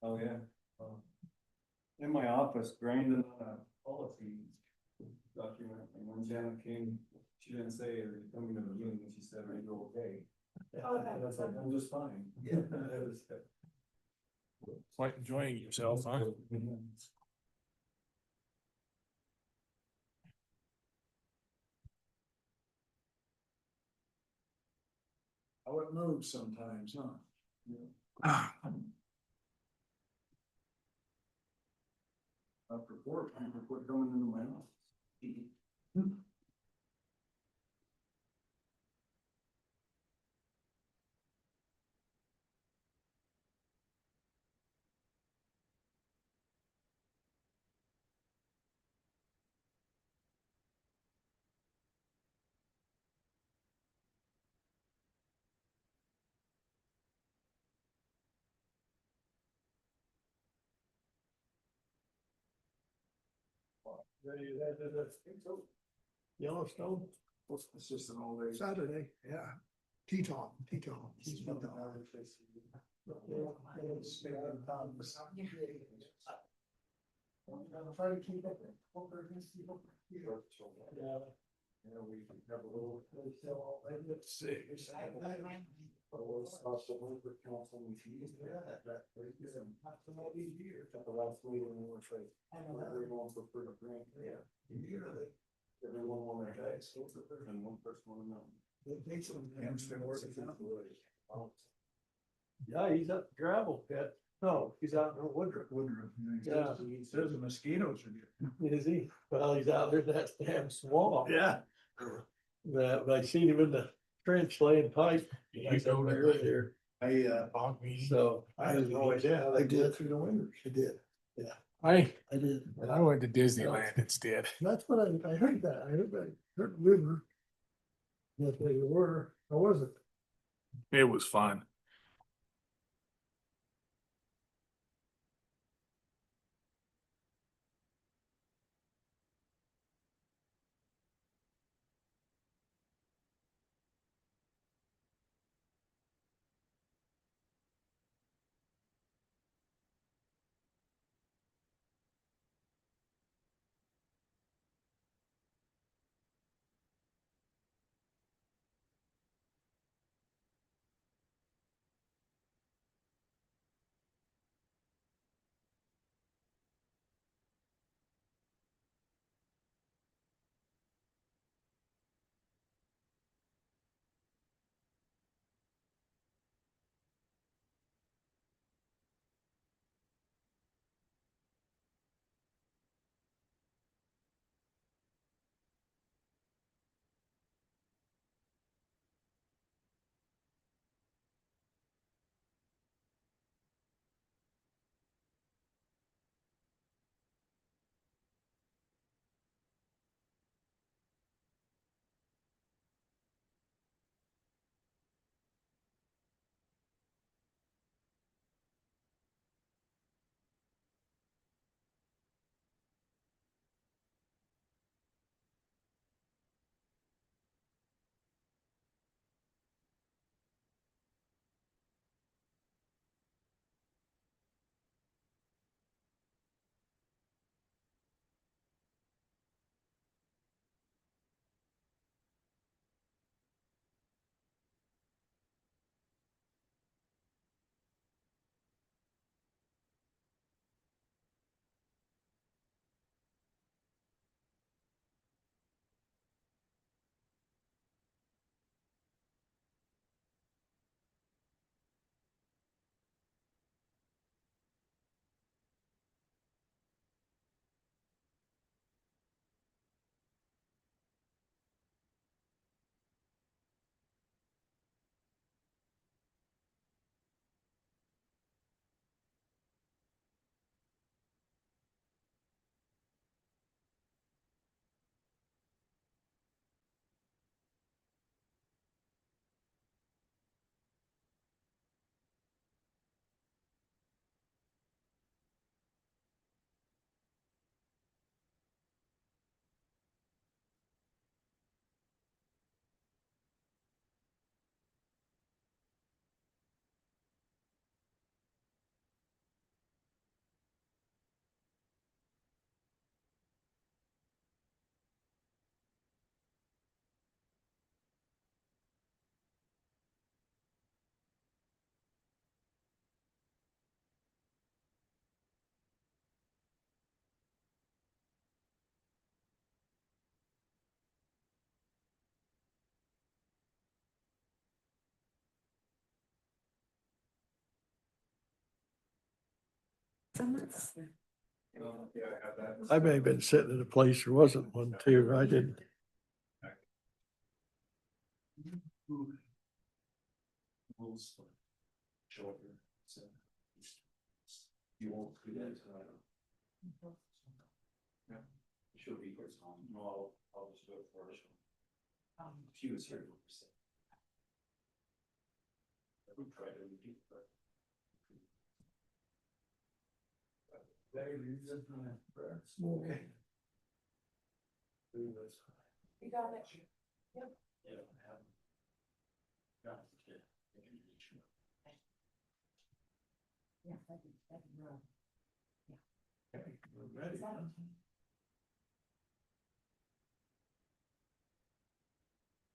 Oh, yeah. In my office, grinding on a policy document, and when Janet came, she didn't say, are you coming to the meeting? And she said, are you okay? And I was like, I'm just fine. Yeah. Quite enjoying yourself, huh? How it moves sometimes, huh? After work, people quit going into my office. Yellowstone, It's just an old age. Saturday, yeah. Teton. Try to keep up. Let's see. Yeah, he's at the gravel pit. No, he's out in Woodruff. Yeah. Says the mosquitoes are. Is he? Well, he's out there in that damn swamp. Yeah. But I seen him in the trench laying pipe. You go there. There. Bog meeting. So I had no idea how they did through the winters. I did. I did. went to Disneyland instead. That's what I heard that. I heard the rumor. That they were, or was it? It was fun. I may have been sitting in a place there wasn't one too. I didn't. You won't do that tonight. Yeah. She'll be here. No, I'll just do it for her. She was here. We tried to repeat, but. Okay. You got it. Yep. Yeah.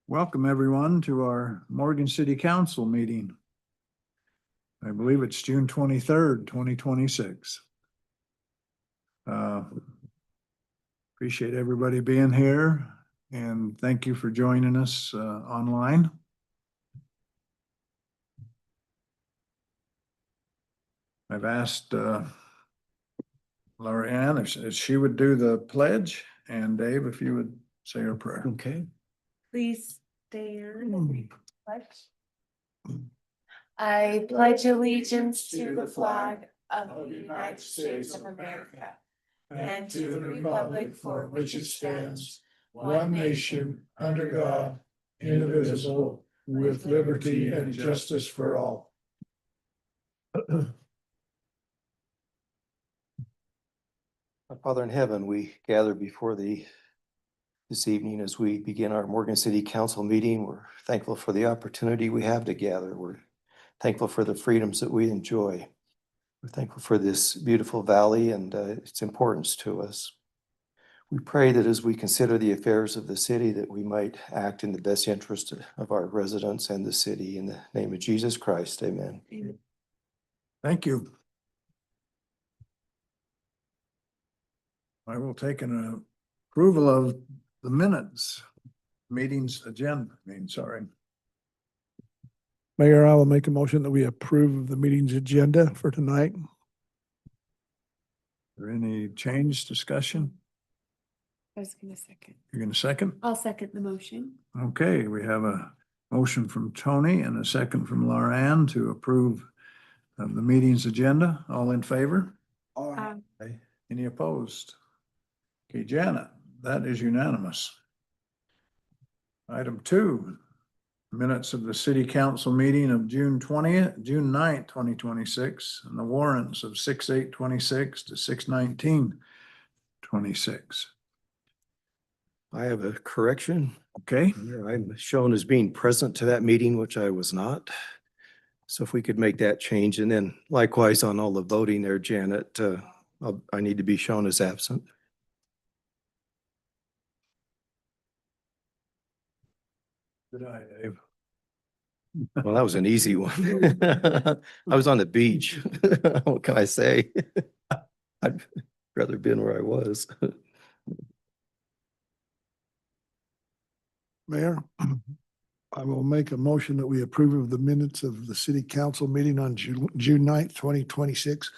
Welcome, everyone, to our Morgan City Council meeting. I believe it's June 23rd, 2026. Appreciate everybody being here, and thank you for joining us online. I've asked Laura Ann if she would do the pledge, and Dave, if you would say a prayer. Okay. Please stand. I pledge allegiance to the flag of the United States of America and to the republic for which it stands, one nation, under God, indivisible, with liberty and justice for all. Our Father in heaven, we gather before thee this evening as we begin our Morgan City Council meeting. We're thankful for the opportunity we have to gather. We're thankful for the freedoms that we enjoy. We're thankful for this beautiful valley and its importance to us. We pray that as we consider the affairs of the city, that we might act in the best interest of our residents and the city. In the name of Jesus Christ, amen. Thank you. I will take an approval of the minutes, meetings agenda, sorry. Mayor, I will make a motion that we approve the meeting's agenda for tonight. Is there any change, discussion? I was gonna second. You're gonna second? I'll second the motion. Okay, we have a motion from Tony and a second from Laura Ann to approve of the meeting's agenda. All in favor? Any opposed? Okay, Janet, that is unanimous. Item 2, minutes of the city council meeting of June 9th, 2026, and the warrants of 6/8/26 to 6/19/26. I have a correction. Okay, I'm shown as being present to that meeting, which I was not. So if we could make that change, and then likewise on all the voting there, Janet, I need to be shown as absent. good eye, Dave. Well, that was an easy one. I was on the beach. What can I say? I'd rather been where I was. Mayor, I will make a motion that we approve of the minutes of the city council meeting on June 9th, 2026,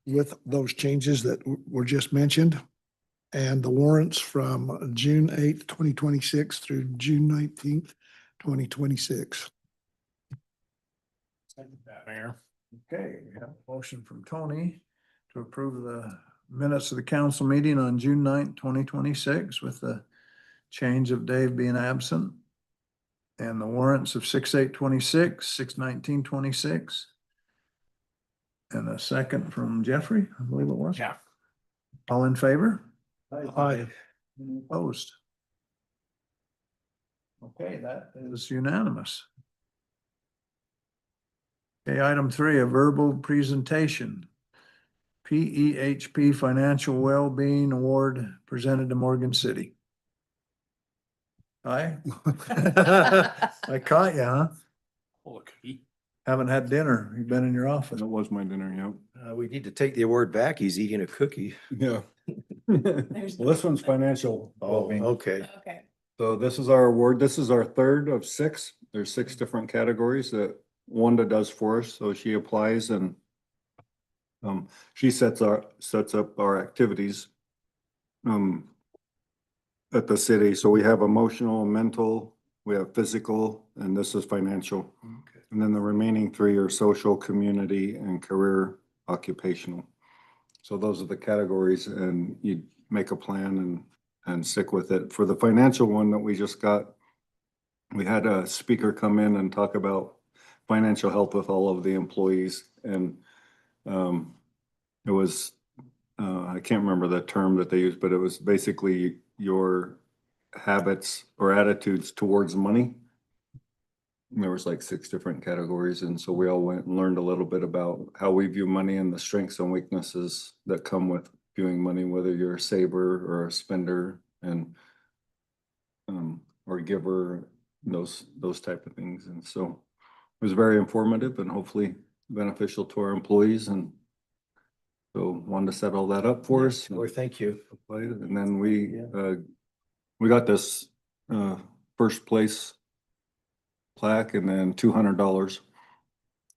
with those changes that were just mentioned, and the warrants from June 8th, 2026 through June 19th, 2026. Mayor. Okay, we have a motion from Tony to approve the minutes of the council meeting on June 9th, 2026 with the change of Dave being absent. And the warrants of 6/8/26, 6/19/26. And a second from Jeffrey, I believe it was. Yeah. All in favor? Aye. Any opposed? Okay, that is unanimous. Okay, item 3, a verbal presentation. PEHP Financial Wellbeing Award presented to Morgan City. Hi. I caught you, huh? Haven't had dinner. You've been in your office. That was my dinner, yeah. We need to take the award back. He's eating a cookie. Yeah. Well, this one's financial Oh, well-being. okay. Okay. So this is our award. This is our third of 6. There's 6 different categories that Wanda does for us. So she applies and She sets up our activities at the city. So we have emotional, mental, we have physical, and this is financial. Okay. And then the remaining three are social, community, and career occupational. So those are the categories, and you make a plan and stick with it. For the financial one that we just got, we had a speaker come in and talk about financial health with all of the employees. And it was, I can't remember the term that they used, but it was basically your habits or attitudes towards money. And there was like 6 different categories. And so we all went and learned a little bit about how we view money and the strengths and weaknesses that come with viewing money, whether you're a saver or a spender and or giver, those type of things. And so it was very informative and hopefully beneficial to our employees. And so wanted to set all that up for us. Well, thank you. And then we got this first place plaque and then $200.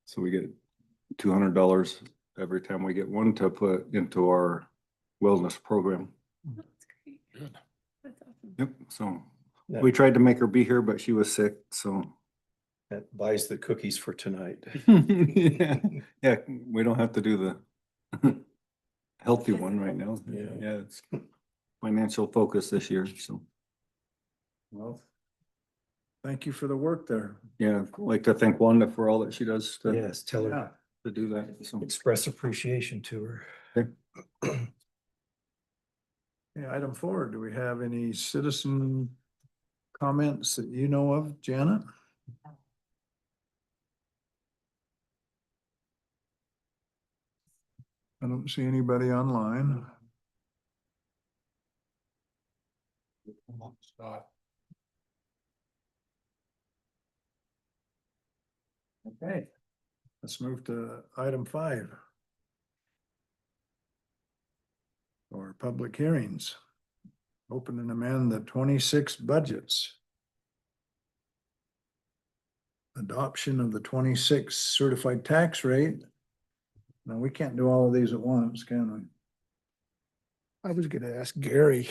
So we get $200 every time we get one to put into our wellness program. That's great. Good. That's awesome. Yep, so Yeah. we tried to make her be here, but she was sick, so. That buys the cookies for tonight. Yeah, we don't have to do the healthy one right now. Yeah. Yeah, it's financial focus this year, so. Well, thank you for the work there. Yeah, I'd like to thank Wanda for all that she does to Yes, tell her, Yeah. do that, so. express appreciation to her. Okay. Okay, item 4, do we have any citizen comments that you know of, Janet? I don't see anybody online. Okay, let's move to item 5. Or public hearings. Open and amend the 26 budgets. Adoption of the 26 certified tax rate. Now, we can't do all of these at once, can we? I was gonna ask Gary.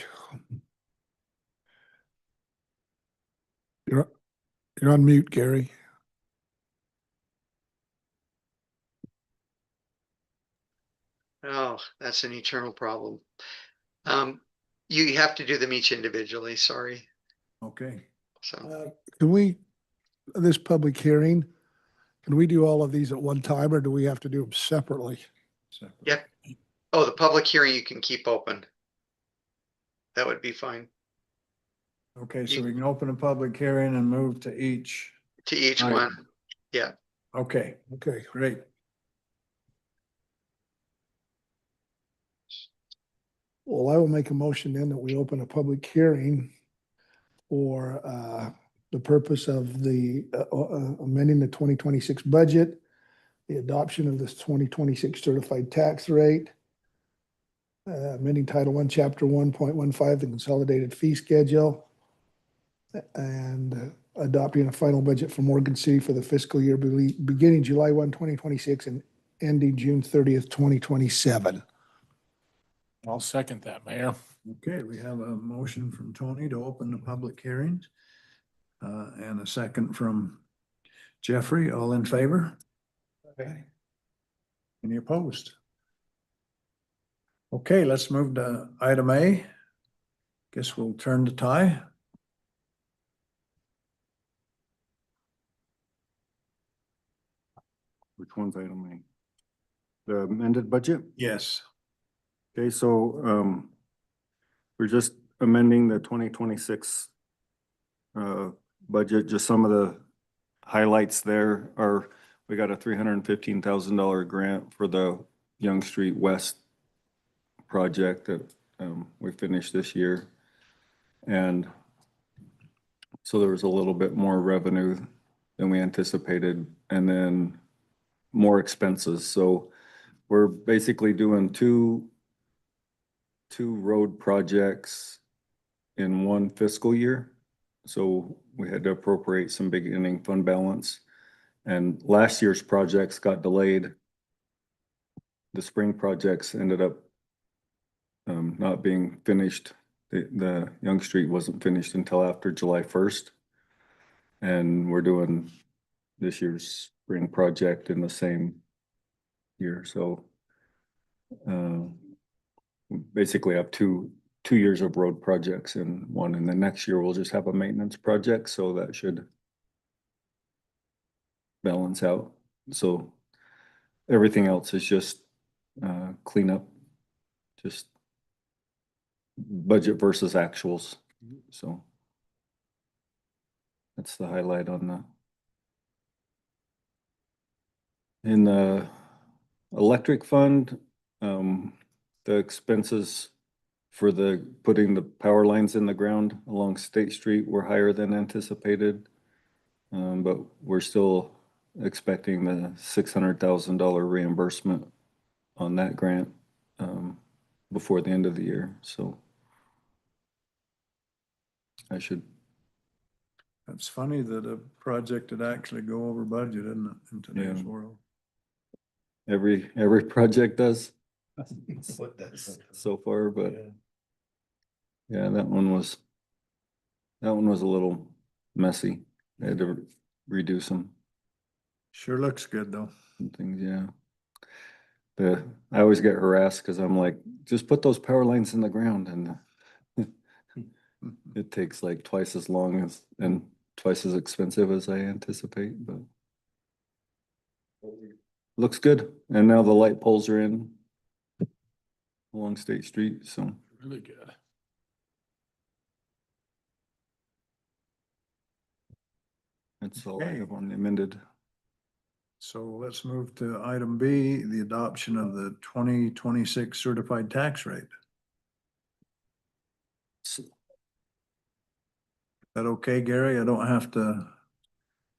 You're, you're on mute, Gary. Oh, that's an eternal problem. You have to do them each individually, sorry. Okay, So, Can we, this public hearing, can we do all of these at one time or do we have to do them separately? separate. yeah. Oh, the public hearing you can keep open. That would be fine Okay, so we can open a public hearing and move to each. to each Item. one. Yeah, Okay, Okay, great. well, I will make a motion then that we open a public hearing for the purpose of the amending the 2026 budget, the adoption of this 2026 certified tax rate, amending Title I, Chapter 1.15, the consolidated fee schedule, and adopting a final budget for Morgan City for the fiscal year beginning July 1, 2026 and ending June 30th, 2027. I'll second that, Mayor. Okay, we have a motion from Tony to open the public hearings. And a second from Jeffrey, all in favor? Okay. Any opposed? Okay, let's move to item A. Guess we'll turn to Ty. Which one's item A? The amended budget? Yes. Okay, so we're just amending the 2026 budget. Just some of the highlights there are, we got a $315,000 grant for the Young Street West project that we finished this year. And so there was a little bit more revenue than we anticipated, and then more expenses. So we're basically doing two road projects in one fiscal year. So we had to appropriate some beginning fund balance. And last year's projects got delayed the spring projects ended up not being finished. The Young Street wasn't finished until after July 1st. And we're doing this year's spring project in the same year, so basically have two years of road projects in one, and then next year we'll just have a maintenance project, so that should balance out. So everything else is just cleanup, just budget versus actuals. So that's the highlight on the. In the electric fund, the expenses for the putting the power lines in the ground along State Street were higher than anticipated. But we're still expecting the $600,000 reimbursement on that grant before the end of the year, so I should. It's funny that a project would actually go over budget, isn't it, in today's Yeah. world? Every project does What does? so far, but yeah, that one was a little messy. I had to redo some Sure looks good, though. things, yeah. I always get harassed because I'm like, just put those power lines in the ground, and it takes like twice as long as and twice as expensive as I anticipate, but looks good. And now the light poles are in along State Street, so Really good. that's all I Okay. have on the amended. So let's move to item B, the adoption of the 2026 certified tax rate. Is that okay, Gary? I don't have to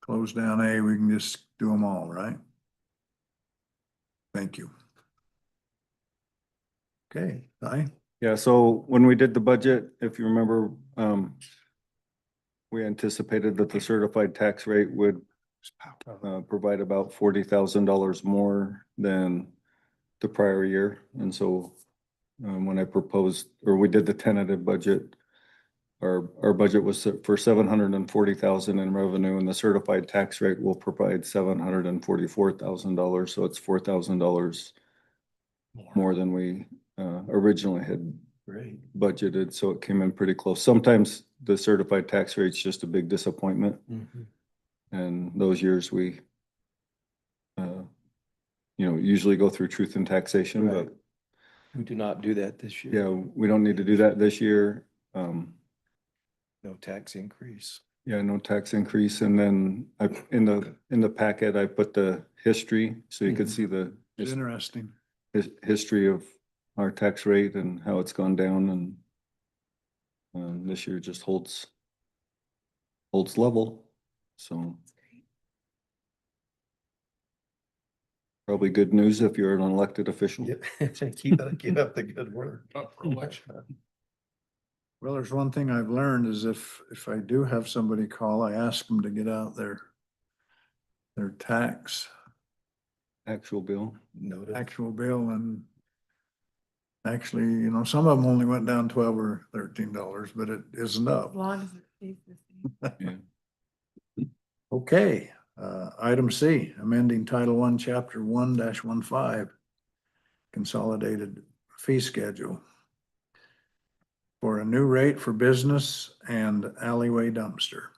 close down A, we can just do them all, right? Thank you. Okay, Ty? Yeah, so when we did the budget, if you remember, we anticipated that the certified tax rate would provide about $40,000 more than the prior year. And so when I proposed, or we did the tentative budget, our budget was for 740,000 in revenue, and the certified tax rate will provide $744,000. So it's $4,000 more than we originally had budgeted. So it came in pretty close. Sometimes the certified tax rate's just a big disappointment. And those years we, usually go through truth and taxation, Right. but We do not do that this year. yeah, we don't need to do that this year. No tax increase. Yeah, no tax increase. And then in the packet, I put the history, so you could see the It's interesting. history of our tax rate and how it's gone down, and this year just holds level, so. Probably good news if you're an elected official. Keep up the good work. Up for election. Well, there's one thing I've learned is if I do have somebody call, I ask them to get out their tax, Actual bill. Noted. actual bill, and actually, some of them only went down $12 or $13, but it isn't up. As long as it stays the same. Yeah. Okay, item C, amending Title I, Chapter 1-15, consolidated fee schedule for a new rate for business and alleyway dumpster.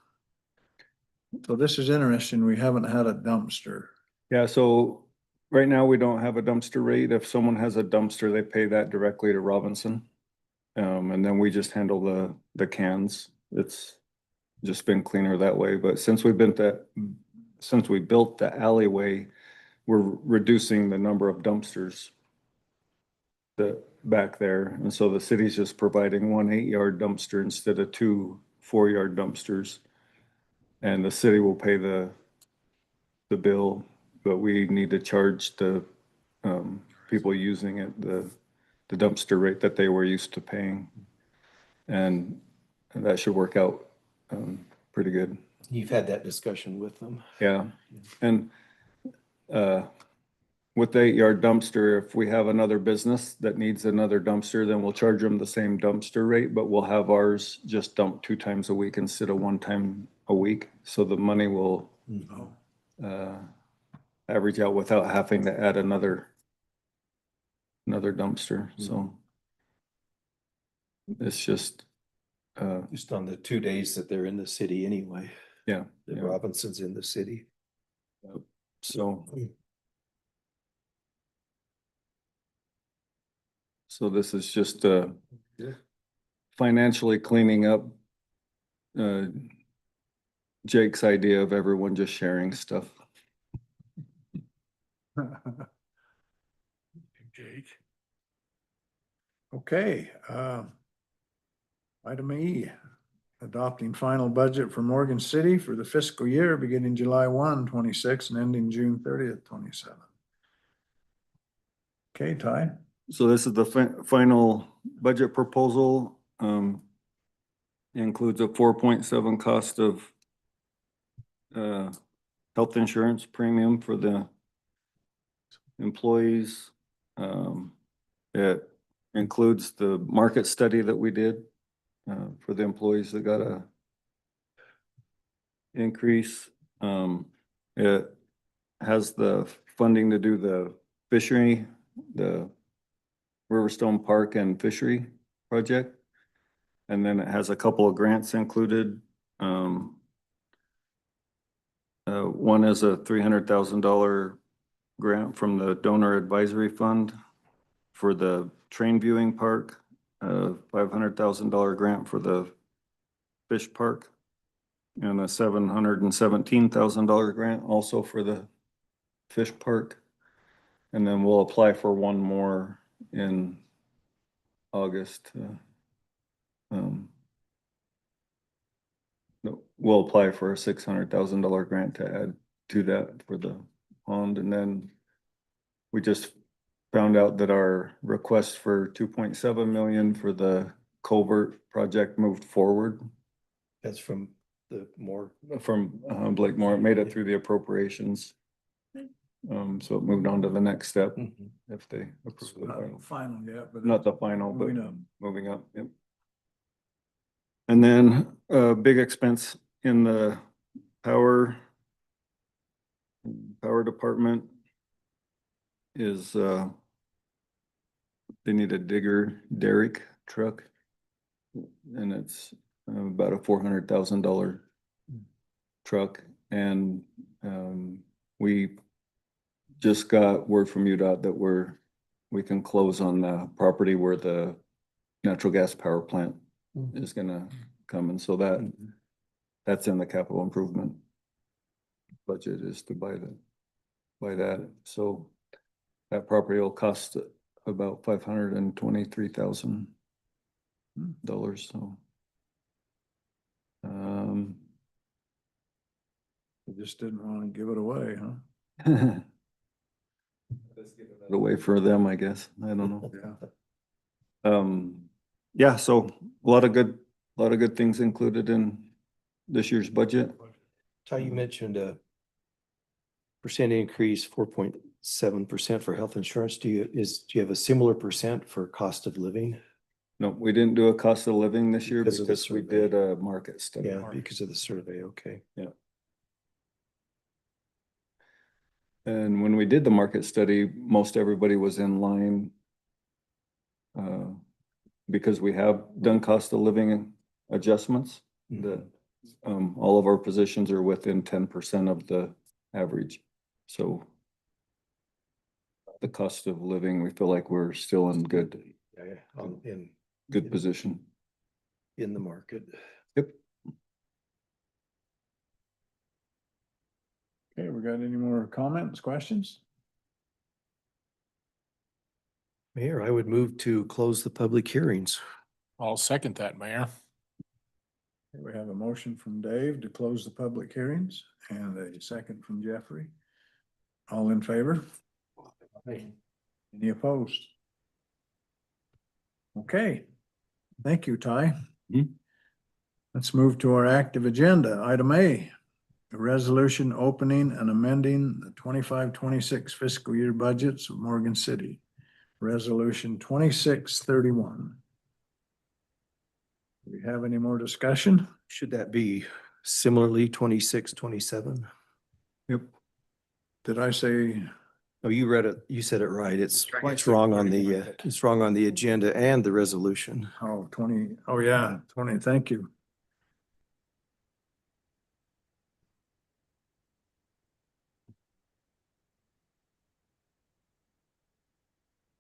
So this is interesting. We haven't had a dumpster. Yeah, so right now we don't have a dumpster rate. If someone has a dumpster, they pay that directly to Robinson. And then we just handle the cans. It's just been cleaner that way, but since we built the alleyway, we're reducing the number of dumpsters back there. And so the city's just providing one 8-yard dumpster instead of 2 4-yard dumpsters. And the city will pay the bill, but we need to charge the people using it the dumpster rate that they were used to paying. And that should work out pretty good. You've had that discussion with them. Yeah, and with the 8-yard dumpster, if we have another business that needs another dumpster, then we'll charge them the same dumpster rate, but we'll have ours just dumped 2 times a week instead of 1 time a week. So the money will average out without having to add another dumpster. So it's just, Just on the 2 days that they're in the city anyway. yeah. The yeah. Robinson's in the city. So. So this is just financially cleaning up Jake's idea of everyone just sharing stuff. Jake. Okay, item E, adopting final budget for Morgan City for the fiscal year beginning July 1, 26 and ending June 30th, 27. Okay, Ty? So this is the final budget proposal. Includes a 4.7 cost of health insurance premium for the employees. It includes the market study that we did for the employees that got a increase. It has the funding to do the fishery, the Riverstone Park and Fishery project. And then it has a couple of grants included. One is a $300,000 grant from the Donor Advisory Fund for the train viewing park, a $500,000 grant for the fish park, and a $717,000 grant also for the fish park. And then we'll apply for one more in August. We'll apply for a $600,000 grant to add to that for the pond. And then we just found out that our request for 2.7 million for the culvert project moved forward That's from the more. from Blake Moore. It made it through the appropriations. So it moved on to the next step if they approve the final. Final yet, but. Not the final, but Moving up. moving up, yep. And then a big expense in the power department is they need a digger derrick truck. And it's about a $400,000 truck. And we just got word from UDOT that we can close on the property where the natural gas power plant is gonna come. And so that's in the capital improvement budget, is to buy that. So that property will cost about $523,000. So They just didn't want to give it away, huh? away for them, I guess. I don't know. Yeah. Yeah, so a lot of good things included in this year's budget. Ty, you mentioned a percent increase, 4.7% for health insurance. Do you have a similar percent for cost of living? No, we didn't do a cost of living this year Because of the because we survey. did a market study. Yeah, because of the survey, okay. And when we did the market study, most everybody was in line. Because we have done cost of living adjustments, that all of our positions are within 10% of the average. So the cost of living, we feel like we're still in good position. In the market. Yep. Okay, we got any more comments, questions? Mayor, I would move to close the public hearings. I'll second that, Mayor. Okay, we have a motion from Dave to close the public hearings and a second from Jeffrey. All in favor? Any opposed? Okay, thank you, Ty. Mhm. Let's move to our active agenda. Item A, a resolution opening and amending the 25-26 fiscal year budgets of Morgan City. Resolution 2631. Do we have any more discussion? Should that be similarly 26, 27? Yep. Did I say, Oh, you read it, you said it right. It's Right. wrong on the, it's wrong on the agenda and the resolution. oh, 20, oh yeah, 20, thank you.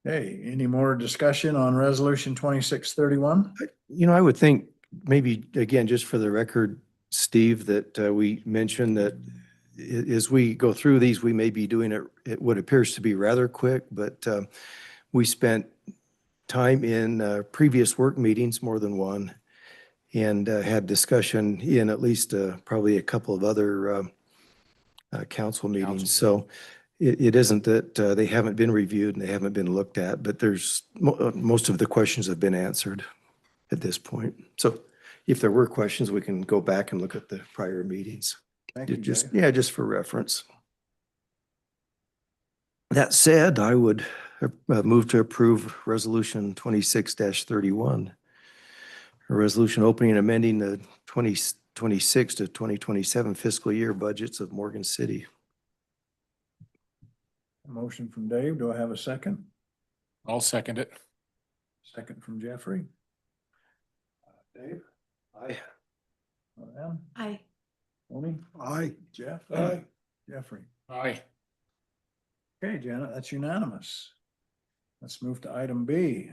Hey, any more discussion on resolution 2631? You know, I would think maybe, again, just for the record, Steve, that we mentioned that as we go through these, we may be doing it, what appears to be rather quick, but we spent time in previous work meetings, more than one, and had discussion in at least probably a couple of other council meetings. So it isn't that they haven't been reviewed and they haven't been looked at, but there's most of the questions have been answered at this point. So if there were questions, we can go back and look at the prior meetings. Thank you, Just, Jay. yeah, just for reference. That said, I would move to approve resolution 26-31. A resolution opening and amending the 2026 to 2027 fiscal year budgets of Morgan City. A motion from Dave. Do I have a second? I'll second it. Second from Jeffrey. Dave? Aye. Luann? Aye. Tony? Aye. Jeff? Aye. Jeffrey? Aye. Okay, Janet, that's unanimous. Let's move to item B,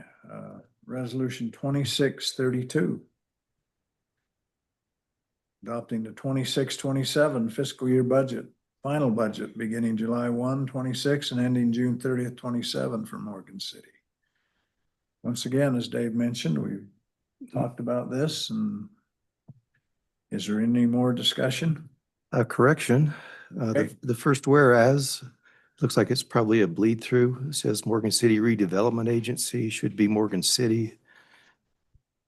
resolution 2632. Adopting the 26-27 fiscal year budget, final budget beginning July 1, 26 and ending June 30th, 27 for Morgan City. Once again, as Dave mentioned, we've talked about this, and is there any more discussion? Correction, Okay. the first whereas, looks like it's probably a bleed through. It says Morgan City Redevelopment Agency, should be Morgan City.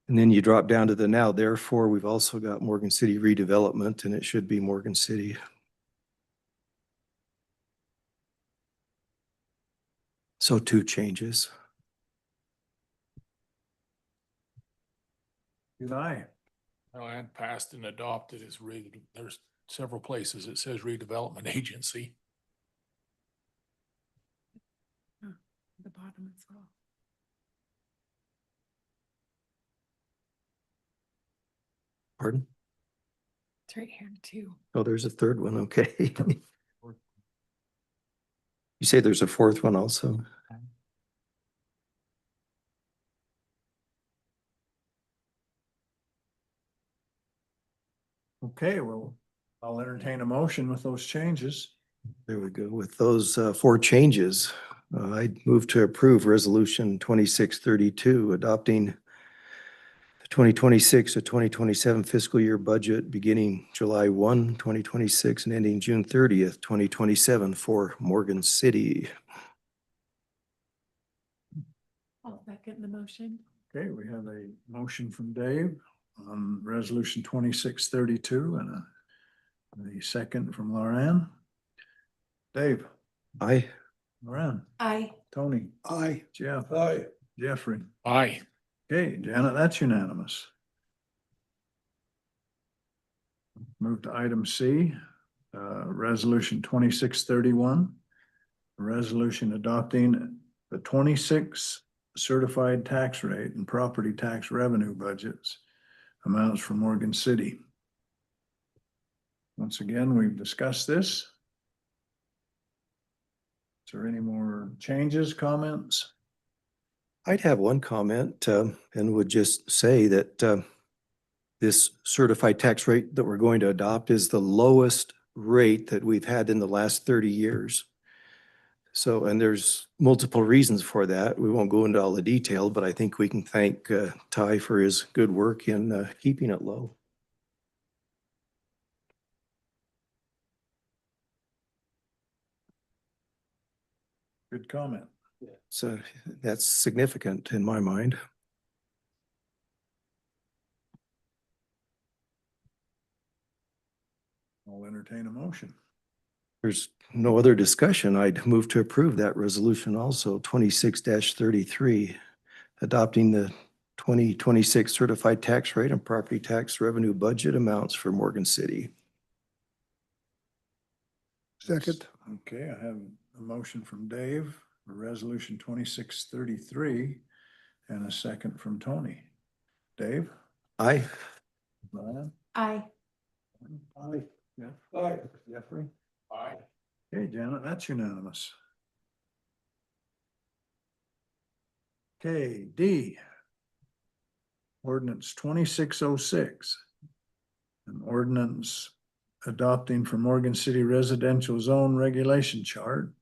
And then you drop down to the now therefore, we've also got Morgan City Redevelopment, and it should be Morgan City. So 2 changes. Good eye. Well, and passed and adopted is there's several places it says redevelopment agency. The bottom as well. Pardon? It's right here too. Oh, there's a third one. Okay. You say there's a fourth one also? Okay, well, I'll entertain a motion with those changes. There we go. With those 4 changes, I'd move to approve resolution 2632, adopting the 2026 to 2027 fiscal year budget beginning July 1, 2026 and ending June 30th, 2027 for Morgan City. I'll second the motion. Okay, we have a motion from Dave on resolution 2632 and a second from Lauren. Dave, Aye. Lauren, Aye. Tony, Aye. Jeff, Aye. Jeffrey. Aye. Okay, Janet, that's unanimous. Move to item C, resolution 2631. A resolution adopting the 26 certified tax rate and property tax revenue budgets amounts for Morgan City. Once again, we've discussed this. Is there any more changes, comments? I'd have one comment and would just say that this certified tax rate that we're going to adopt is the lowest rate that we've had in the last 30 years. So, and there's multiple reasons for that. We won't go into all the detail, but I think we can thank Ty for his good work in keeping it low. Good comment. So that's significant in my mind. I'll entertain a motion. There's no other discussion. I'd move to approve that resolution also, 26-33, adopting the 2026 certified tax rate and property tax revenue budget amounts for Morgan City. Second. Okay, I have a motion from Dave for resolution 2633 and a second from Tony. Dave? Aye. Brian? Aye. Aye. Yeah. Aye. Jeffrey? Aye. Okay, Janet, that's unanimous. Okay, D. Ordinance 2606. An ordinance adopting for Morgan City residential zone regulation chart.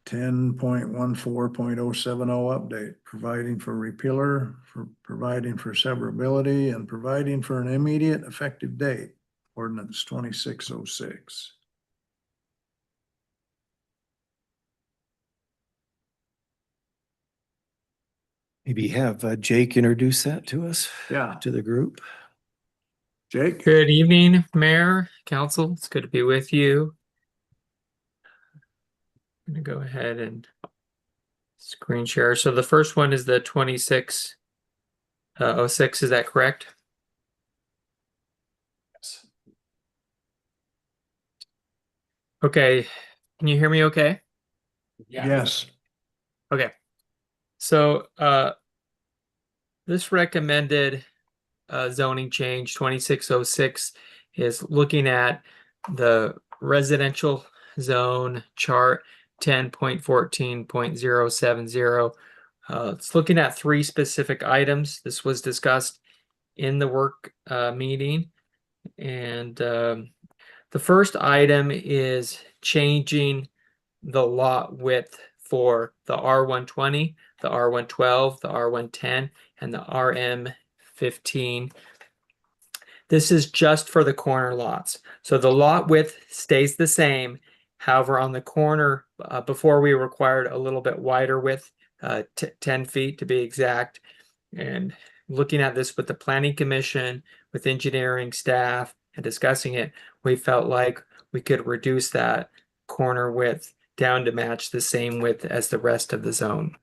10.14.070 update, providing for repealer, for providing for severability and providing for an immediate effective date. Ordinance 2606. Maybe have Jake introduce that to us, Yeah, to the group. Jake? Good evening, Mayor, Council. It's good to be with you. I'm gonna go ahead and screen share. So the first one is the 2606, is that correct? Yes. Okay, can you hear me okay? Yes. Okay. So this recommended zoning change 2606 is looking at the residential zone chart 10.14.070. It's looking at three specific items. This was discussed in the work meeting. And the first item is changing the lot width for the R120, the R112, the R110, and the RM15. This is just for the corner lots. So the lot width stays the same. However, on the corner, before we required a little bit wider width, 10 feet to be exact. And looking at this with the Planning Commission, with engineering staff, and discussing it, we felt like we could reduce that corner width down to match the same width as the rest of the zone,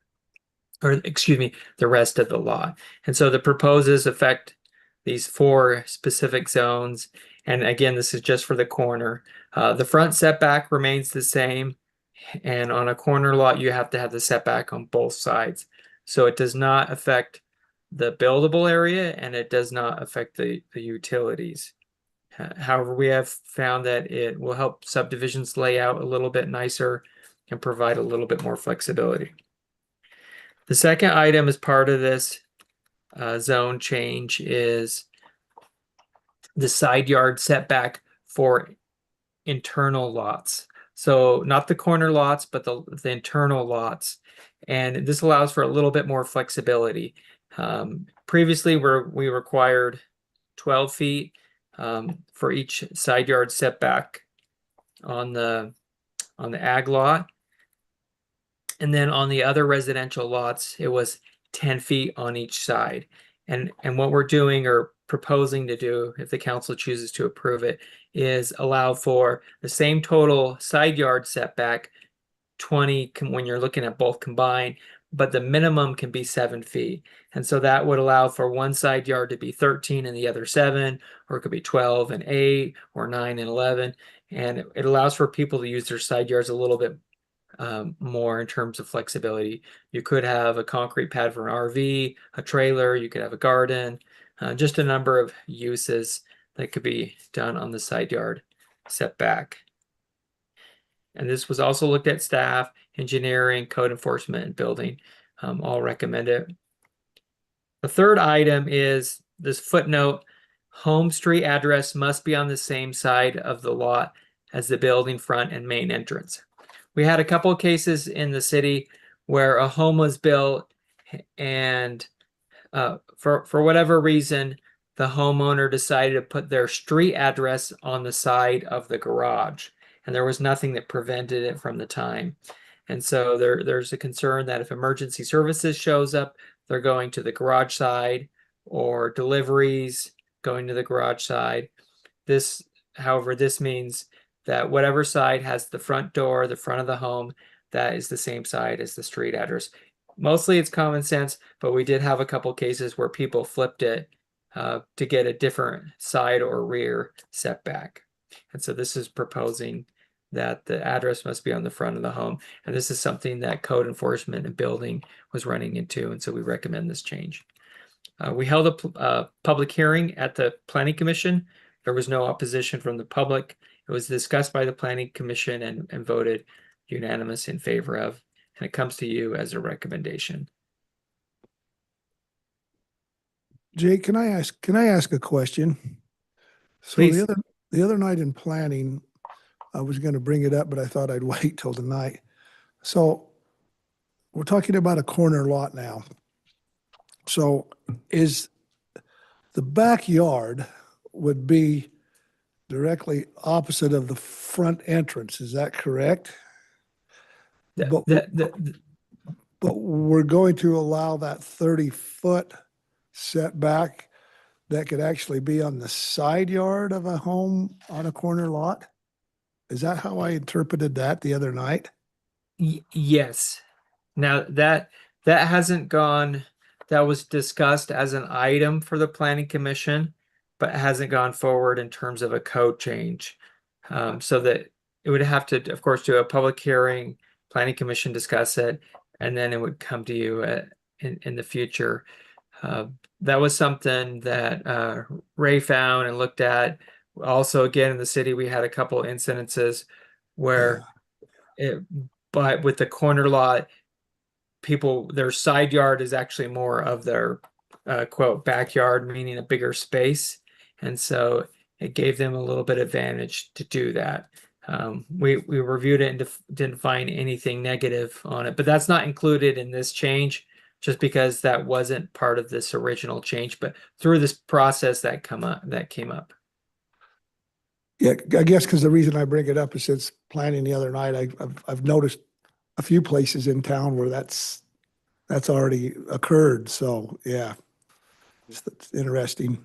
or excuse me, the rest of the lot. And so the proposals affect these four specific zones. And again, this is just for the corner. The front setback remains the same. And on a corner lot, you have to have the setback on both sides. So it does not affect the buildable area and it does not affect the utilities. However, we have found that it will help subdivisions lay out a little bit nicer and provide a little bit more flexibility. The second item as part of this zone change is the side yard setback for internal lots. So not the corner lots, but the internal lots. And this allows for a little bit more flexibility. Previously, we required 12 feet for each side yard setback on the ag lot. And then on the other residential lots, it was 10 feet on each side. And what we're doing or proposing to do, if the council chooses to approve it, is allow for the same total side yard setback, 20 when you're looking at both combined, but the minimum can be 7 feet. And so that would allow for one side yard to be 13 and the other 7, or it could be 12 and 8, or 9 and 11. And it allows for people to use their side yards a little bit more in terms of flexibility. You could have a concrete pad for an RV, a trailer, you could have a garden, just a number of uses that could be done on the side yard setback. And this was also looked at staff, engineering, code enforcement, and building, all recommend it. The third item is this footnote: home street address must be on the same side of the lot as the building front and main entrance. We had a couple of cases in the city where a home was built and for whatever reason, the homeowner decided to put their street address on the side of the garage, and there was nothing that prevented it from the time. And so there's a concern that if emergency services shows up, they're going to the garage side, or deliveries going to the garage side. This However, this means that whatever side has the front door, the front of the home, that is the same side as the street address. Mostly it's common sense, but we did have a couple cases where people flipped it to get a different side or rear setback. And so this is proposing that the address must be on the front of the home. And this is something that code enforcement and building was running into. And so we recommend this change. We held a public hearing at the Planning Commission. There was no opposition from the public. It was discussed by the Planning Commission and voted unanimous in favor of, and it comes to you as a recommendation. Jake, can I ask a question? So Please. the other night in planning, I was gonna bring it up, but I thought I'd wait till tonight. So we're talking about a corner lot now. So is the backyard would be directly opposite of the front entrance, is that correct? But we're going to allow that 30-foot setback that could actually be on the side yard of a home on a corner lot? Is that how I interpreted that the other night? Yes. Now that hasn't gone, that was discussed as an item for the Planning Commission, but hasn't gone forward in terms of a code change. So that it would have to, of course, do a public hearing, Planning Commission discuss it, and then it would come to you in the future. That was something that Ray found and looked at. Also, again, in the city, we had a couple incidences where but with the corner lot, people, their side yard is actually more of their quote backyard, meaning a bigger space. And so it gave them a little bit of advantage to do that. We reviewed it and didn't find anything negative on it, but that's not included in this change just because that wasn't part of this original change, but through this process that came up. Yeah, I guess because the reason I bring it up is since planning the other night, I've noticed a few places in town where that's already occurred. So yeah, it's interesting.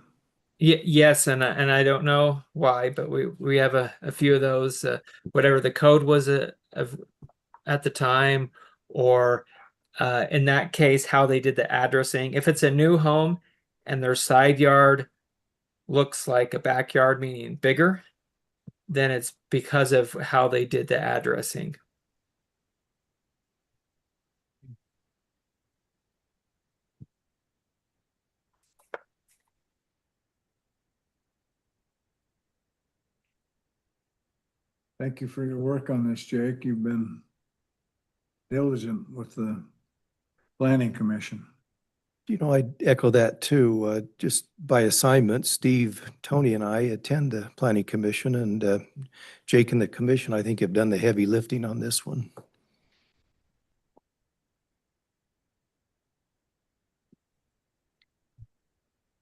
Yes, and I don't know why, but we have a few of those. Whatever the code was at the time, or in that case, how they did the addressing. If it's a new home and their side yard looks like a backyard, meaning bigger, then it's because of how they did the addressing. Thank you for your work on this, Jake. You've been diligent with the Planning Commission. You know, I'd echo that too. Just by assignment, Steve, Tony and I attend the Planning Commission, and Jake and the commission, I think, have done the heavy lifting on this one.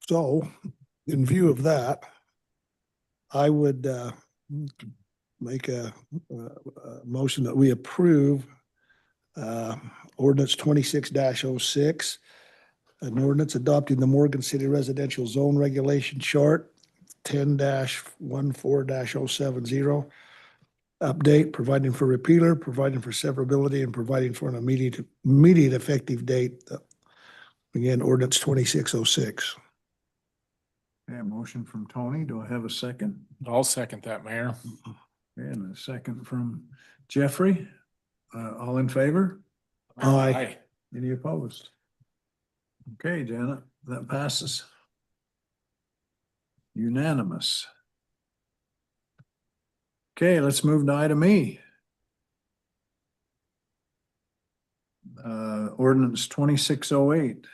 So in view of that, I would make a motion that we approve ordinance 26-06, an ordinance adopting the Morgan City Residential Zone Regulation Chart 10-14-070, update, providing for repealer, providing for severability, and providing for an immediate effective date. Again, ordinance 26-06. Okay, a motion from Tony. Do I have a second? I'll second that, Mayor. And a second from Jeffrey. All in favor? Aye. Any opposed? Okay, Janet, that passes. Unanimous. Okay, let's move to item E. Ordinance 2608.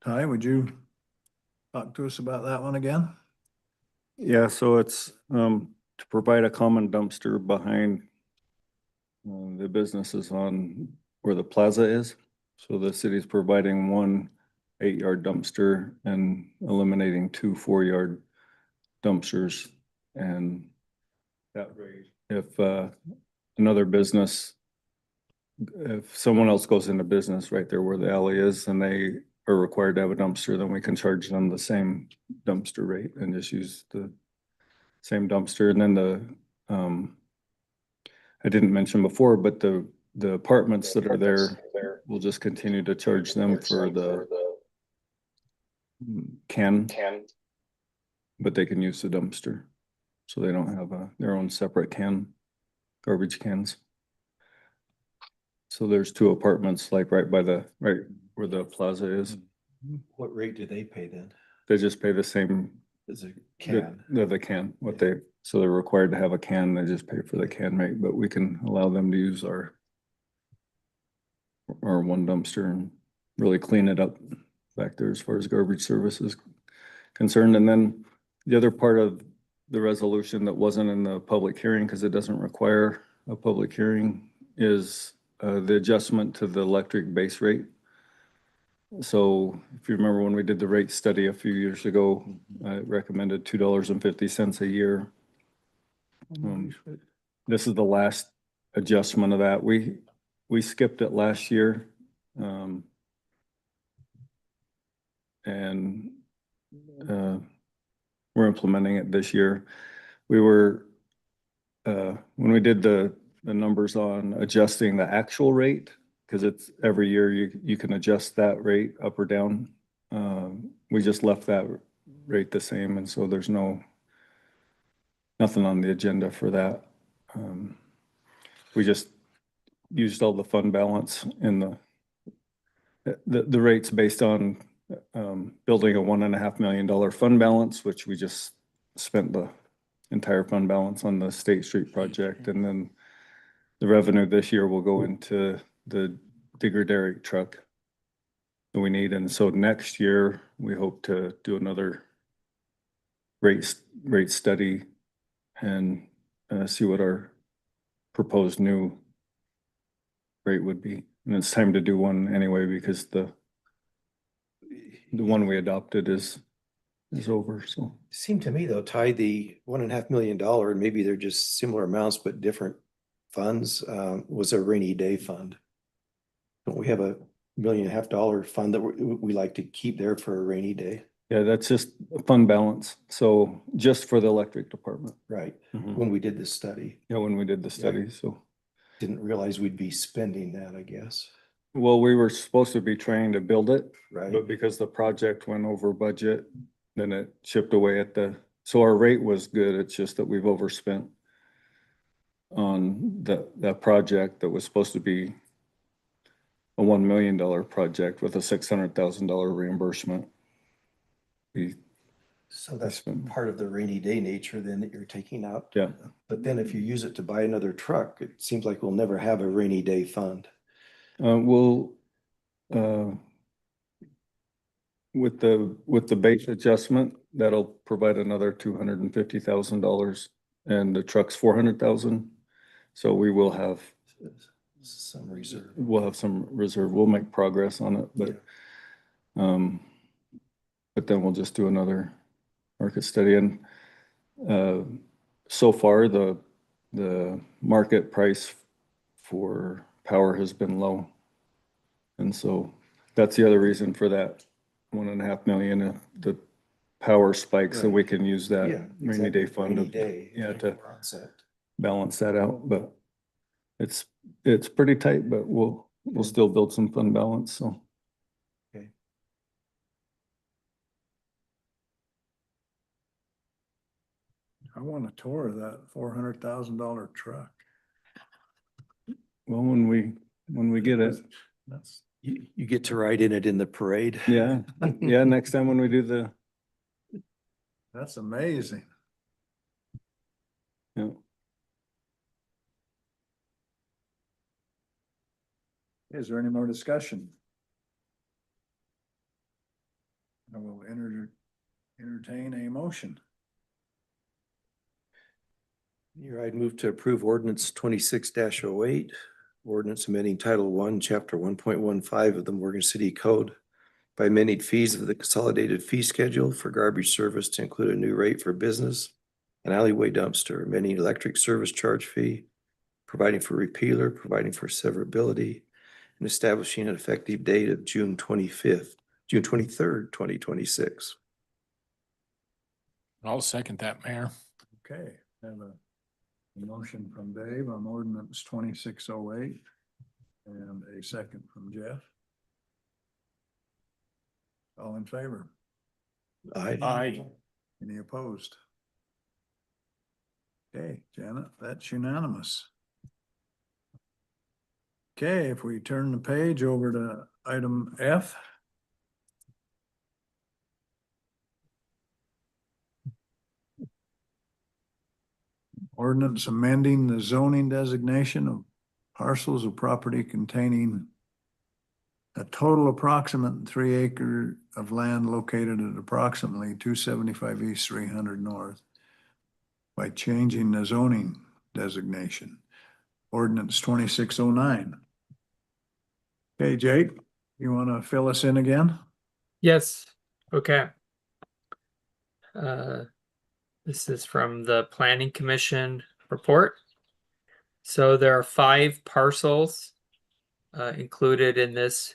Ty, would you talk to us about that one again? Yeah, so it's to provide a common dumpster behind the businesses on where the plaza is. So the city's providing one 8-yard dumpster and eliminating 2 4-yard dumpsters. And that way, if another business, if someone else goes into business right there where the alley is and they are required to have a dumpster, then we can charge them the same dumpster rate and just use the same dumpster. And then I didn't mention before, but the apartments that are there, we'll just continue to charge them for the can, but they can use the dumpster. So they don't have their own separate garbage cans. So there's two apartments like right where the plaza is. What rate do they pay then? They just pay the same. Is it The can, so they're required to have a can, they just pay for the can rate, but we can allow them to use our one dumpster and really clean it up back there as far as garbage service is concerned. And then the other part of the resolution that wasn't in the public hearing, because it doesn't require a public hearing, is the adjustment to the electric base rate. So if you remember when we did the rate study a few years ago, I recommended $2.50 a year. This is the last adjustment of that. We skipped it last year. And we're implementing it this year. We were, when we did the numbers on adjusting the actual rate, because it's every year you can adjust that rate up or down. We just left that rate the same, and so there's nothing on the agenda for that. We just used all the fund balance in the rates based on building a $1.5 million fund balance, which we just spent the entire fund balance on the State Street project, and then the revenue this year will go into the digger derrick truck that we need. And so next year we hope to do another rate study and see what our proposed new rate would be. And it's time to do one anyway, because the one we adopted is over. So Seemed to me though, Ty, the $1.5 million, and maybe they're just similar amounts, but different funds, was a rainy day fund. Don't we have $1.5 million fund that we like to keep there for a rainy day? yeah, that's just a fund balance. So just for the electric department. Right, Mhm. when we did this study. Yeah, when we did the study, so. Didn't realize we'd be spending that, I guess. Well, we were supposed to be trying to build it, Right. but because the project went over budget, then it chipped away so our rate was good. It's just that we've overspent on that project that was supposed to be a $1 million project with a $600,000 reimbursement. So that's part of the rainy day nature then that you're taking out. Yeah. But then if you use it to buy another truck, it seems like we'll never have a rainy day fund. We'll, with the base adjustment, that'll provide another $250,000, and the truck's $400,000. So we will have Some reserve. We'll have some reserve. We'll make progress on it, but then we'll just do another market study. And so far the market price for power has been low. And so that's the other reason for that $1.5 million, the power spike, so we can use that rainy day fund to balance that out. But it's pretty tight, but we'll still build some fund balance, so. Okay. I want a tour of that $400,000 truck. Well, when we get it, That's, You get to ride in it in the parade. yeah, next time when we do that's amazing. yeah. Is there any more discussion? I will entertain a motion. Here I'd move to approve ordinance 26-08, ordinance amending Title 1, Chapter 1.15 of the Morgan City Code by amending fees of the consolidated fee schedule for garbage service to include a new rate for business, an alleyway dumpster, amending electric service charge fee, providing for repealer, providing for severability, and establishing an effective date of June 25th, June 23rd, 2026. I'll second that, Mayor. Okay, have a motion from Dave on ordinance 2608 and a second from Jeff. All in favor? Aye. Any opposed? Okay, Janet, that's unanimous. Okay, if we turn the page over to item F. Ordinance amending the zoning designation of parcels of property containing a total approximate 3 acre of land located at approximately 275 east, 300 north by changing the zoning designation. Ordinance 2609. Okay, Jake, you want to fill us in again? Yes, okay. This is from the Planning Commission report. So there are 5 parcels included in this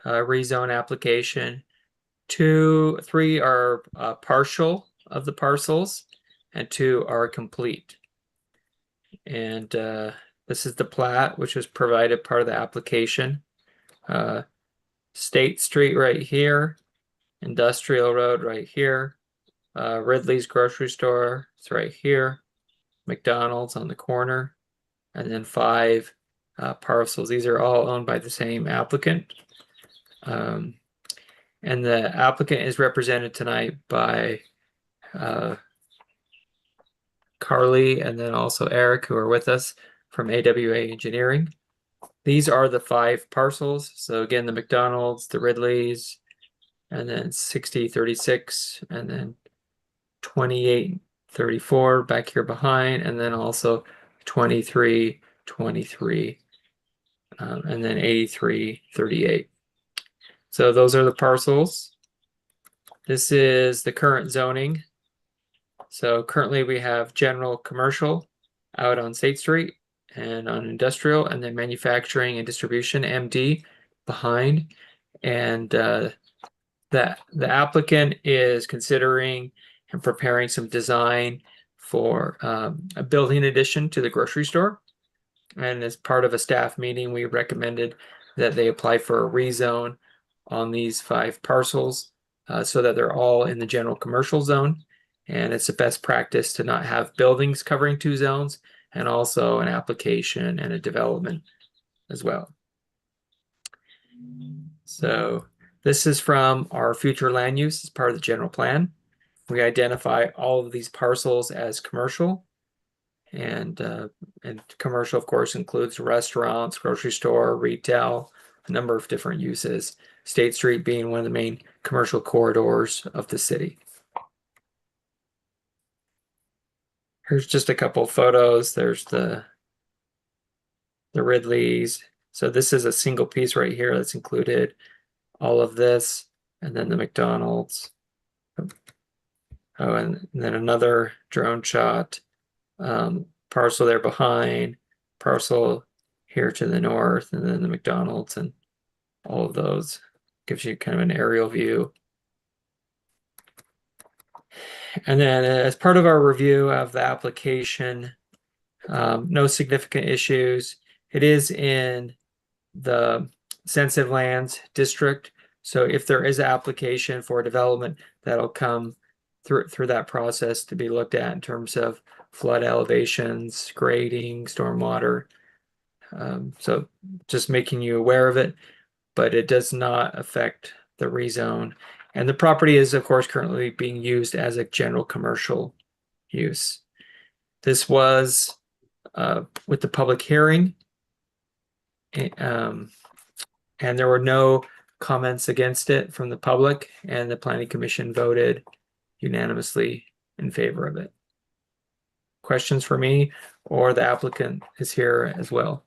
rezone application. 3 are partial of the parcels and 2 are complete. And this is the plat, which was provided part of the application. State Street right here, Industrial Road right here, Ridley's grocery store, it's right here, McDonald's on the corner, and then 5 parcels. These are all owned by the same applicant. And the applicant is represented tonight by Carly and then also Eric, who are with us from AWA Engineering. These are the 5 parcels. So again, the McDonald's, the Ridley's, and then 6036, and then 2834 back here behind, and then also 2323, and then 8338. So those are the parcels. This is the current zoning. So currently we have general commercial out on State Street and on industrial, and then manufacturing and distribution, MD, behind. And the applicant is considering and preparing some design for a building addition to the grocery store. And as part of a staff meeting, we recommended that they apply for a rezone on these 5 parcels so that they're all in the general commercial zone. And it's the best practice to not have buildings covering 2 zones, and also an application and a development as well. So this is from our future land use as part of the general plan. We identify all of these parcels as commercial, and commercial, of course, includes restaurants, grocery store, retail, a number of different uses. State Street being one of the main commercial corridors of the city. Here's just a couple of photos. There's the Ridley's. So this is a single piece right here that's included all of this, and then the McDonald's. Oh, and then another drone shot. Parcel there behind, parcel here to the north, and then the McDonald's, and all of those. Gives you kind of an aerial view. And then as part of our review of the application, no significant issues. It is in the sensitive lands district. So if there is an application for development, that'll come through that process to be looked at in terms of flood elevations, grading, stormwater. So just making you aware of it, but it does not affect the rezone. And the property is, of course, currently being used as a general commercial use. This was with the public hearing, and there were no comments against it from the public, and the Planning Commission voted unanimously in favor of it. Questions for me, or the applicant is here as well?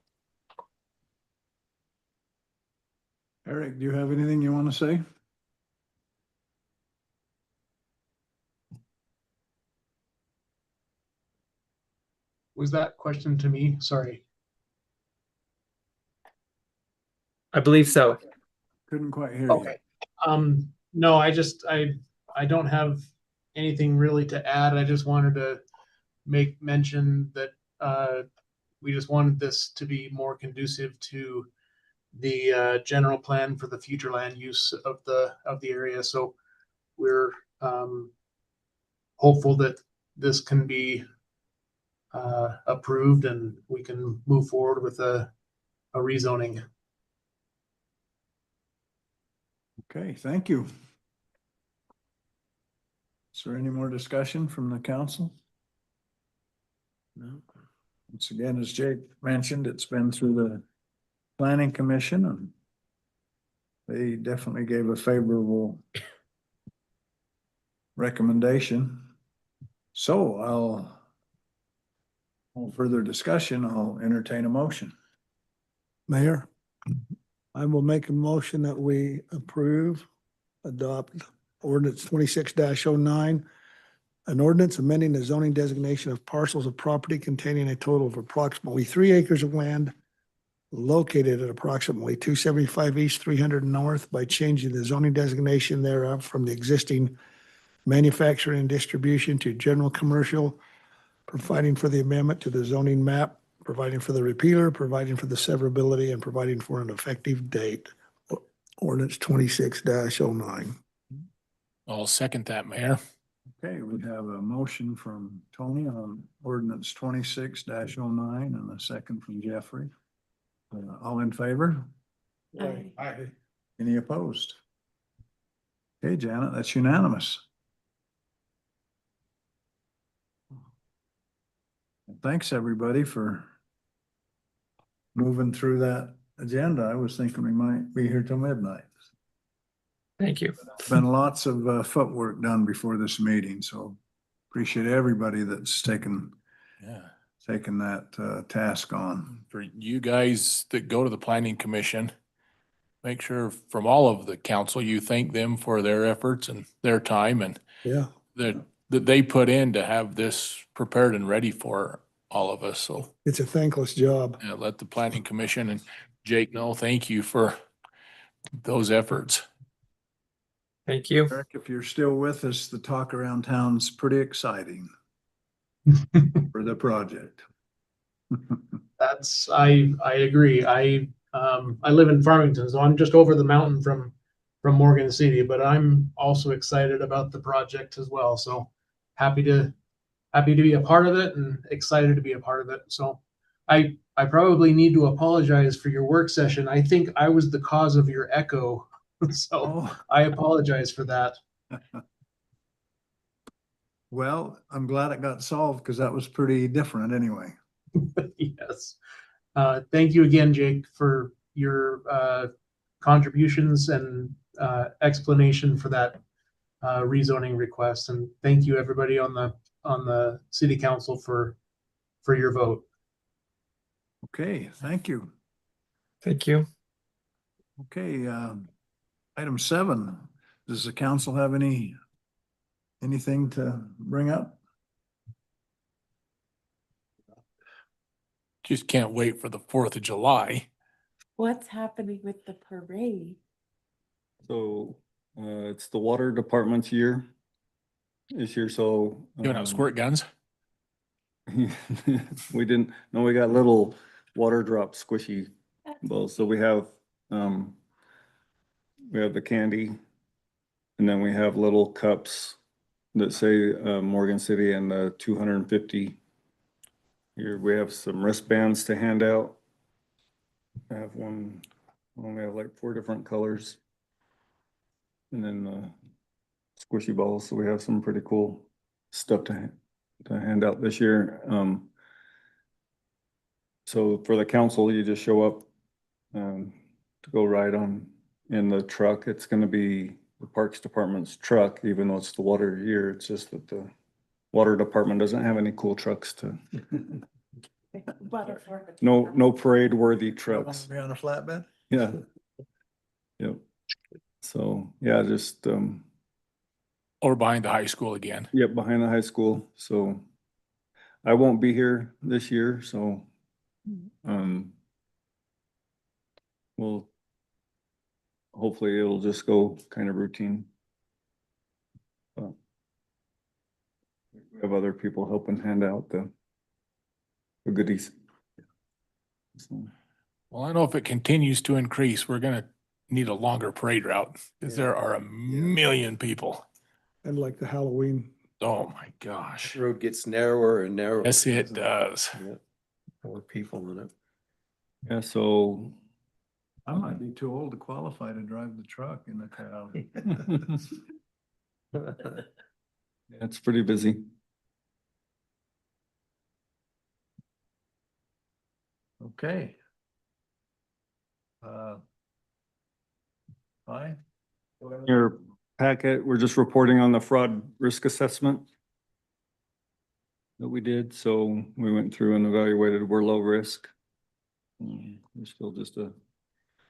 Eric, do you have anything you want to say? Was that question to me? Sorry. I believe so. Couldn't quite hear you. Okay. No, I don't have anything really to add. I just wanted to make mention that, we just wanted this to be more conducive to the, general plan for the future land use of the area. So we're, hopeful that this can be, approved and we can move forward with a rezoning. Okay, thank you. Is there any more discussion from the council? No. Once again, as Jake mentioned, it's been through the planning commission and they definitely gave a favorable recommendation. So no further discussion, I'll entertain a motion. Mayor, I will make a motion that we adopt ordinance 26-09, an ordinance amending the zoning designation of parcels of property containing a total of approximately 3 acres of land located at approximately 275 east, 300 north by changing the zoning designation thereof from the existing manufacturing and distribution to general commercial, providing for the amendment to the zoning map, providing for the repealer, providing for the severability, and providing for an effective date. Ordinance 26-09. I'll second that, Mayor. Okay, we have a motion from Tony on ordinance 26-09 and a second from Jeffrey. All in favor? Aye. Any opposed? Okay, Janet, that's unanimous. Thanks, everybody, for moving through that agenda. I was thinking we might be here till midnight. Thank you. Been lots of footwork done before this meeting, so appreciate everybody that's taken that task on. For you guys that go to the planning commission, make sure from all of the council, you thank them for their efforts and their time and Yeah. that they put in to have this prepared and ready for all of us. So It's a thankless job. yeah, let the planning commission and Jake know, thank you for those efforts. Thank you. Eric, if you're still with us, the talk around town's pretty exciting for the project. I agree. I live in Farmington, so I'm just over the mountain from Morgan City, but I'm also excited about the project as well. So happy to be a part of it and excited to be a part of it. So I probably need to apologize for your work session. I think I was the cause of your echo. So Oh, I apologize for that. well, I'm glad it got solved because that was pretty different anyway. Yes. Thank you again, Jake, for your contributions and explanation for that rezoning request. And thank you, everybody on the city council for your vote. Okay, thank you. Thank you. Okay, item 7, does the council have anything to bring up? Just can't wait for the 4th of July. What's happening with the parade? So, it's the water department's year this year, so. Giving out squirt guns. We didn't, no, we got little water drop squishy balls, so we have the candy. And then we have little cups that say Morgan City and the 250. Here we have some wristbands to hand out. I have we have like 4 different colors. And then squishy balls, so we have some pretty cool stuff to hand out this year. So for the council, you just show up to go ride in the truck. It's gonna be the Parks Department's truck, even though it's the water year. It's just that the water department doesn't have any cool trucks to. No parade worthy trucks. Be on a flatbed? Yeah. Yep. So, yeah, just, Or behind the high school again. yep, behind the high school. So I won't be here this year, so, we'll hopefully it'll just go kind of routine. But we have other people helping hand out the goodies. So, Well, I know if it continues to increase, we're gonna need a longer parade route because there are a million people. And like the Halloween, Oh my gosh. The road gets narrower and narrower. Yes, it does. Yeah. More people on it. yeah, so I might be too old to qualify to drive the truck in the crowd. it's pretty busy. Okay. Fine. Your packet, we're just reporting on the fraud risk assessment that we did. So we went through and evaluated, we're low risk. There's still just a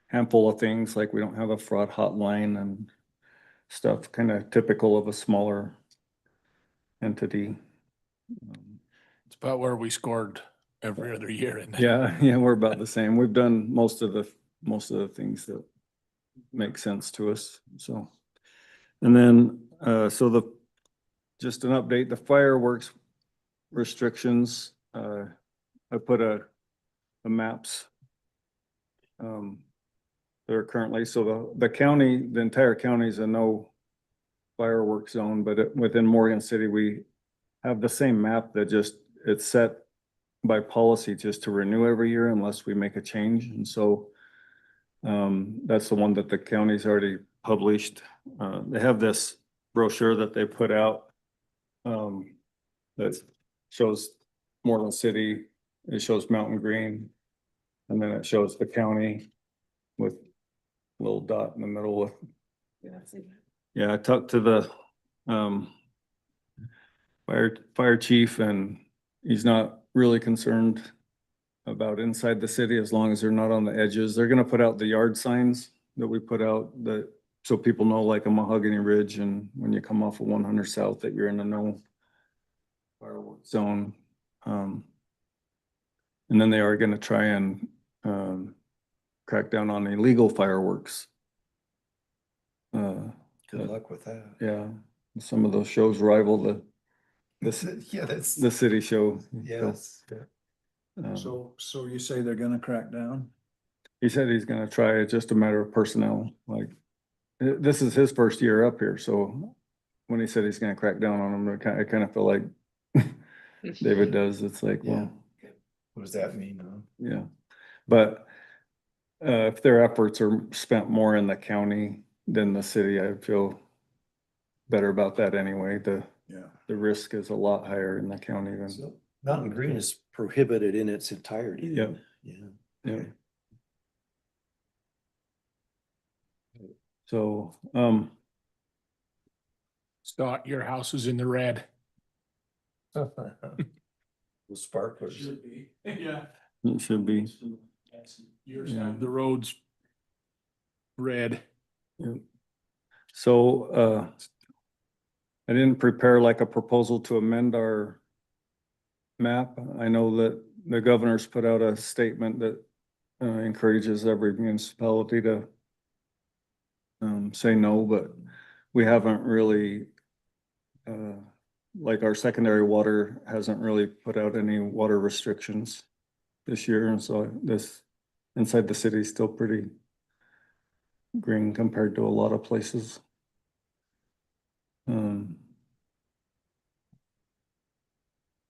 handful of things like we don't have a fraud hotline and stuff kind of typical of a smaller entity. It's about where we scored every other year. And Yeah, we're about the same. We've done most of the things that make sense to us, so. And then, just an update, the fireworks restrictions, I put the maps. There are currently, so the county, the entire county is a no fireworks zone, but within Morgan City, we have the same map that just, it's set by policy just to renew every year unless we make a change, and so that's the one that the county's already published. They have this brochure that they put out that shows Moreland City, it shows Mountain Green, and then it shows the county with a little dot in the middle with. Yeah, I talked to the fire chief, and he's not really concerned about inside the city as long as they're not on the edges. They're gonna put out the yard signs that we put out that, so people know, like a Mahogany Ridge, and when you come off of 100 South that you're in a no fireworks zone. And then they are gonna try and crack down on illegal fireworks. Good luck with that. Yeah, some of those shows rival the Yeah, that's. the city show. Yes. So you say they're gonna crack down? He said he's gonna try, it's just a matter of personnel, like, this is his first year up here, so when he said he's gonna crack down on them, I kind of feel like David does, it's like, well, What does that mean? yeah. But if their efforts are spent more in the county than the city, I feel better about that anyway. Yeah. The risk is a lot higher in the county than. So Mountain Green is prohibited in its entirety. Yep. Yeah. Yeah. So, Scott, your house is in the red. The sparklers. be. Yeah. it should be. Yours, Yeah. the road's red. So, I didn't prepare like a proposal to amend our map. I know that the governor's put out a statement that encourages every municipality to say no, but we haven't really, like our secondary water hasn't really put out any water restrictions this year, and so this inside the city is still pretty green compared to a lot of places.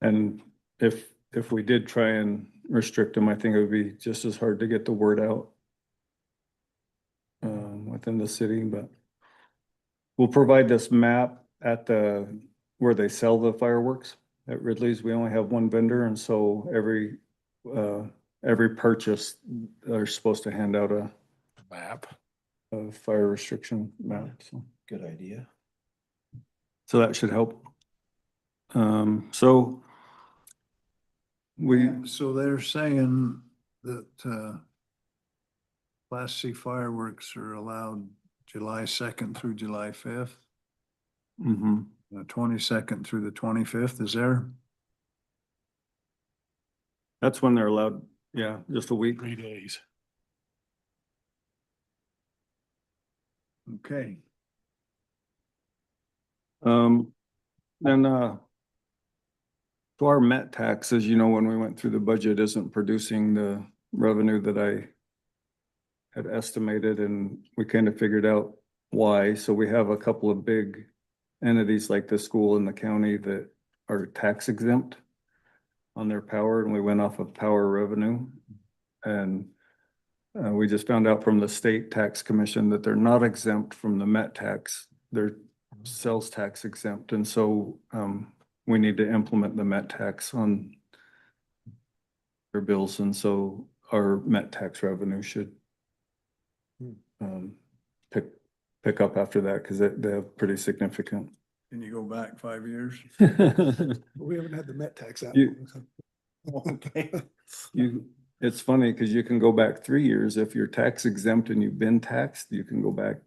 And if we did try and restrict them, I think it would be just as hard to get the word out within the city, but we'll provide this map at where they sell the fireworks. At Ridley's, we only have one vendor, and so every purchase, they're supposed to hand out a Map. fire restriction map, so. Good idea. So that should help. So So they're saying that Class C fireworks are allowed July 2nd through July 5th, mhm. the 22nd through the 25th, is there? That's when they're allowed, yeah, just a week. 3 days. Okay. And, so our Met tax, as you know, when we went through the budget, isn't producing the revenue that I had estimated, and we kind of figured out why. So we have a couple of big entities like the school and the county that are tax exempt on their power, and we went off of power revenue. And we just found out from the state tax commission that they're not exempt from the Met tax. They're sales tax exempt, and so we need to implement the Met tax on their bills, and so our Met tax revenue should pick up after that, because they have pretty significant. Can you go back 5 years? We haven't had the Met tax out. You- Okay. It's funny because you can go back 3 years. If you're tax exempt and you've been taxed, you can go back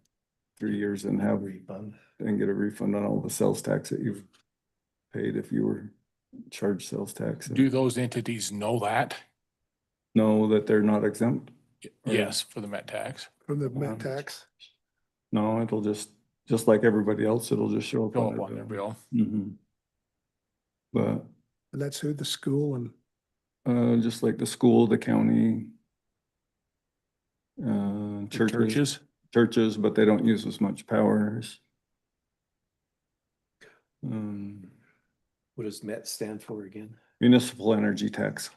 3 years and have Refund. and get a refund on all the sales tax that you've paid if you were charged sales tax. Do those entities know that? Know that they're not exempt? Or- Yes, for the Met tax. From the Met tax. No, it'll just like everybody else, it'll just show up Go on up on their bill. Mhm. But And that's who the school and just like the school, the county, churches, but they don't use as much power. What does MET stand for again? Municipal energy tax.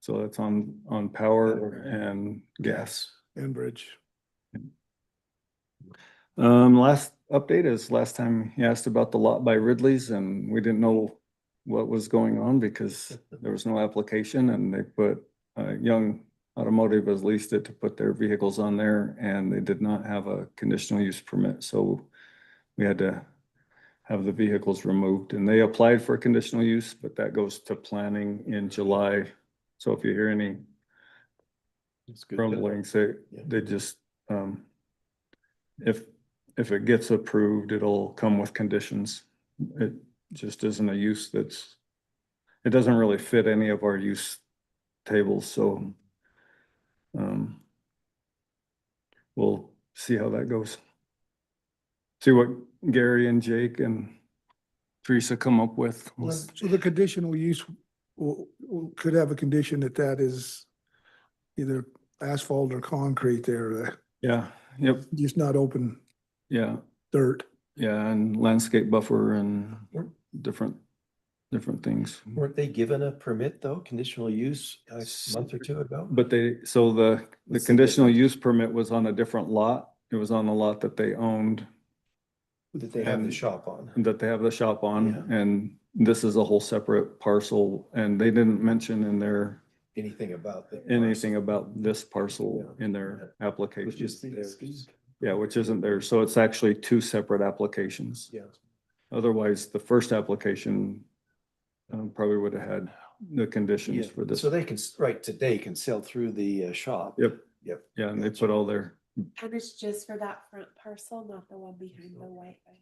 So that's on power and gas. Enbridge. Last update is last time he asked about the lot by Ridley's, and we didn't know what was going on because there was no application, and they put Young Automotive has leased it to put their vehicles on there, and they did not have a conditional use permit, so we had to have the vehicles removed, and they applied for a conditional use, but that goes to planning in July. So if you hear any It's good to know. rumblings, Yeah. they just, if it gets approved, it'll come with conditions. It just isn't a use it doesn't really fit any of our use tables, so we'll see how that goes. See what Gary and Jake and Teresa come up with. So the conditional use could have a condition that is either asphalt or concrete there, Yeah, yep, just not open yeah, dirt. yeah, and landscape buffer and different things. Weren't they given a permit though, conditional use, a month or two ago? But the What's the conditional difference? use permit was on a different lot. It was on a lot that they owned, That they have the and- shop on. that they have the shop on, Yeah. and this is a whole separate parcel, and they didn't mention in their, Anything about the. anything about this parcel Yeah. in their Which application. is theirs. Yeah, which isn't there. So it's actually two separate applications. Yeah. Otherwise, the first application probably would have had the conditions Yeah, for this. so they can, right today can sell through the shop. Yep. Yep. Yeah, and they Gotcha. put all their, And it's just for that front parcel, not the one behind the white thing.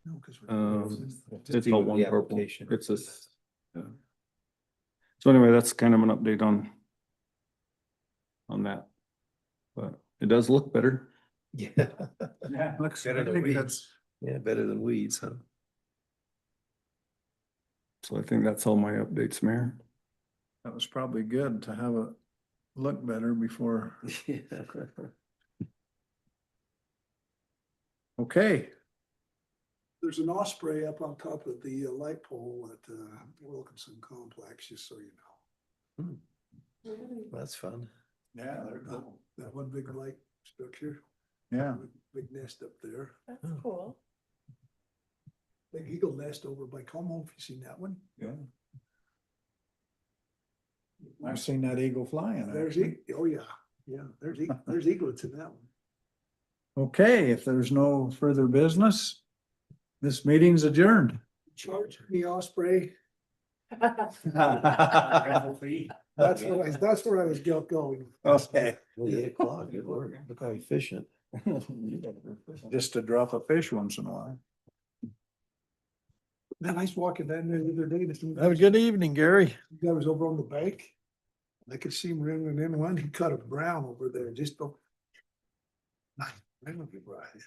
No, 'cause we're- Just it's deal all with one the purple. application. It's yeah. So anyway, that's kind of an update on that. But it does look better. Yeah. Yeah, looks, Better I than think weeds. that's, Yeah, better than weeds, huh? So I think that's all my updates, Mayor. that was probably good to have it look better before. Okay, There's an osprey up on top of the light pole at Wilkinson Complex, just so you know. That's fun. yeah, they're cool. That one big light structure. Yeah, Big nest up there. That's cool. Big eagle nest over by Como, if you seen that one. yeah. I've seen that eagle flying. There's, actually. oh yeah, there's eaglets in that one. Okay, if there's no further business, this meeting's adjourned. Charge me osprey. That's where I was going. Okay. 8 o'clock, good work. Look how efficient. Just to drop a fish once in a while. Man, I was walking down there the other day. Have a good evening, Gary. Guy was over on the bank. I could see him running in one. He caught a brown over there, just That would be right.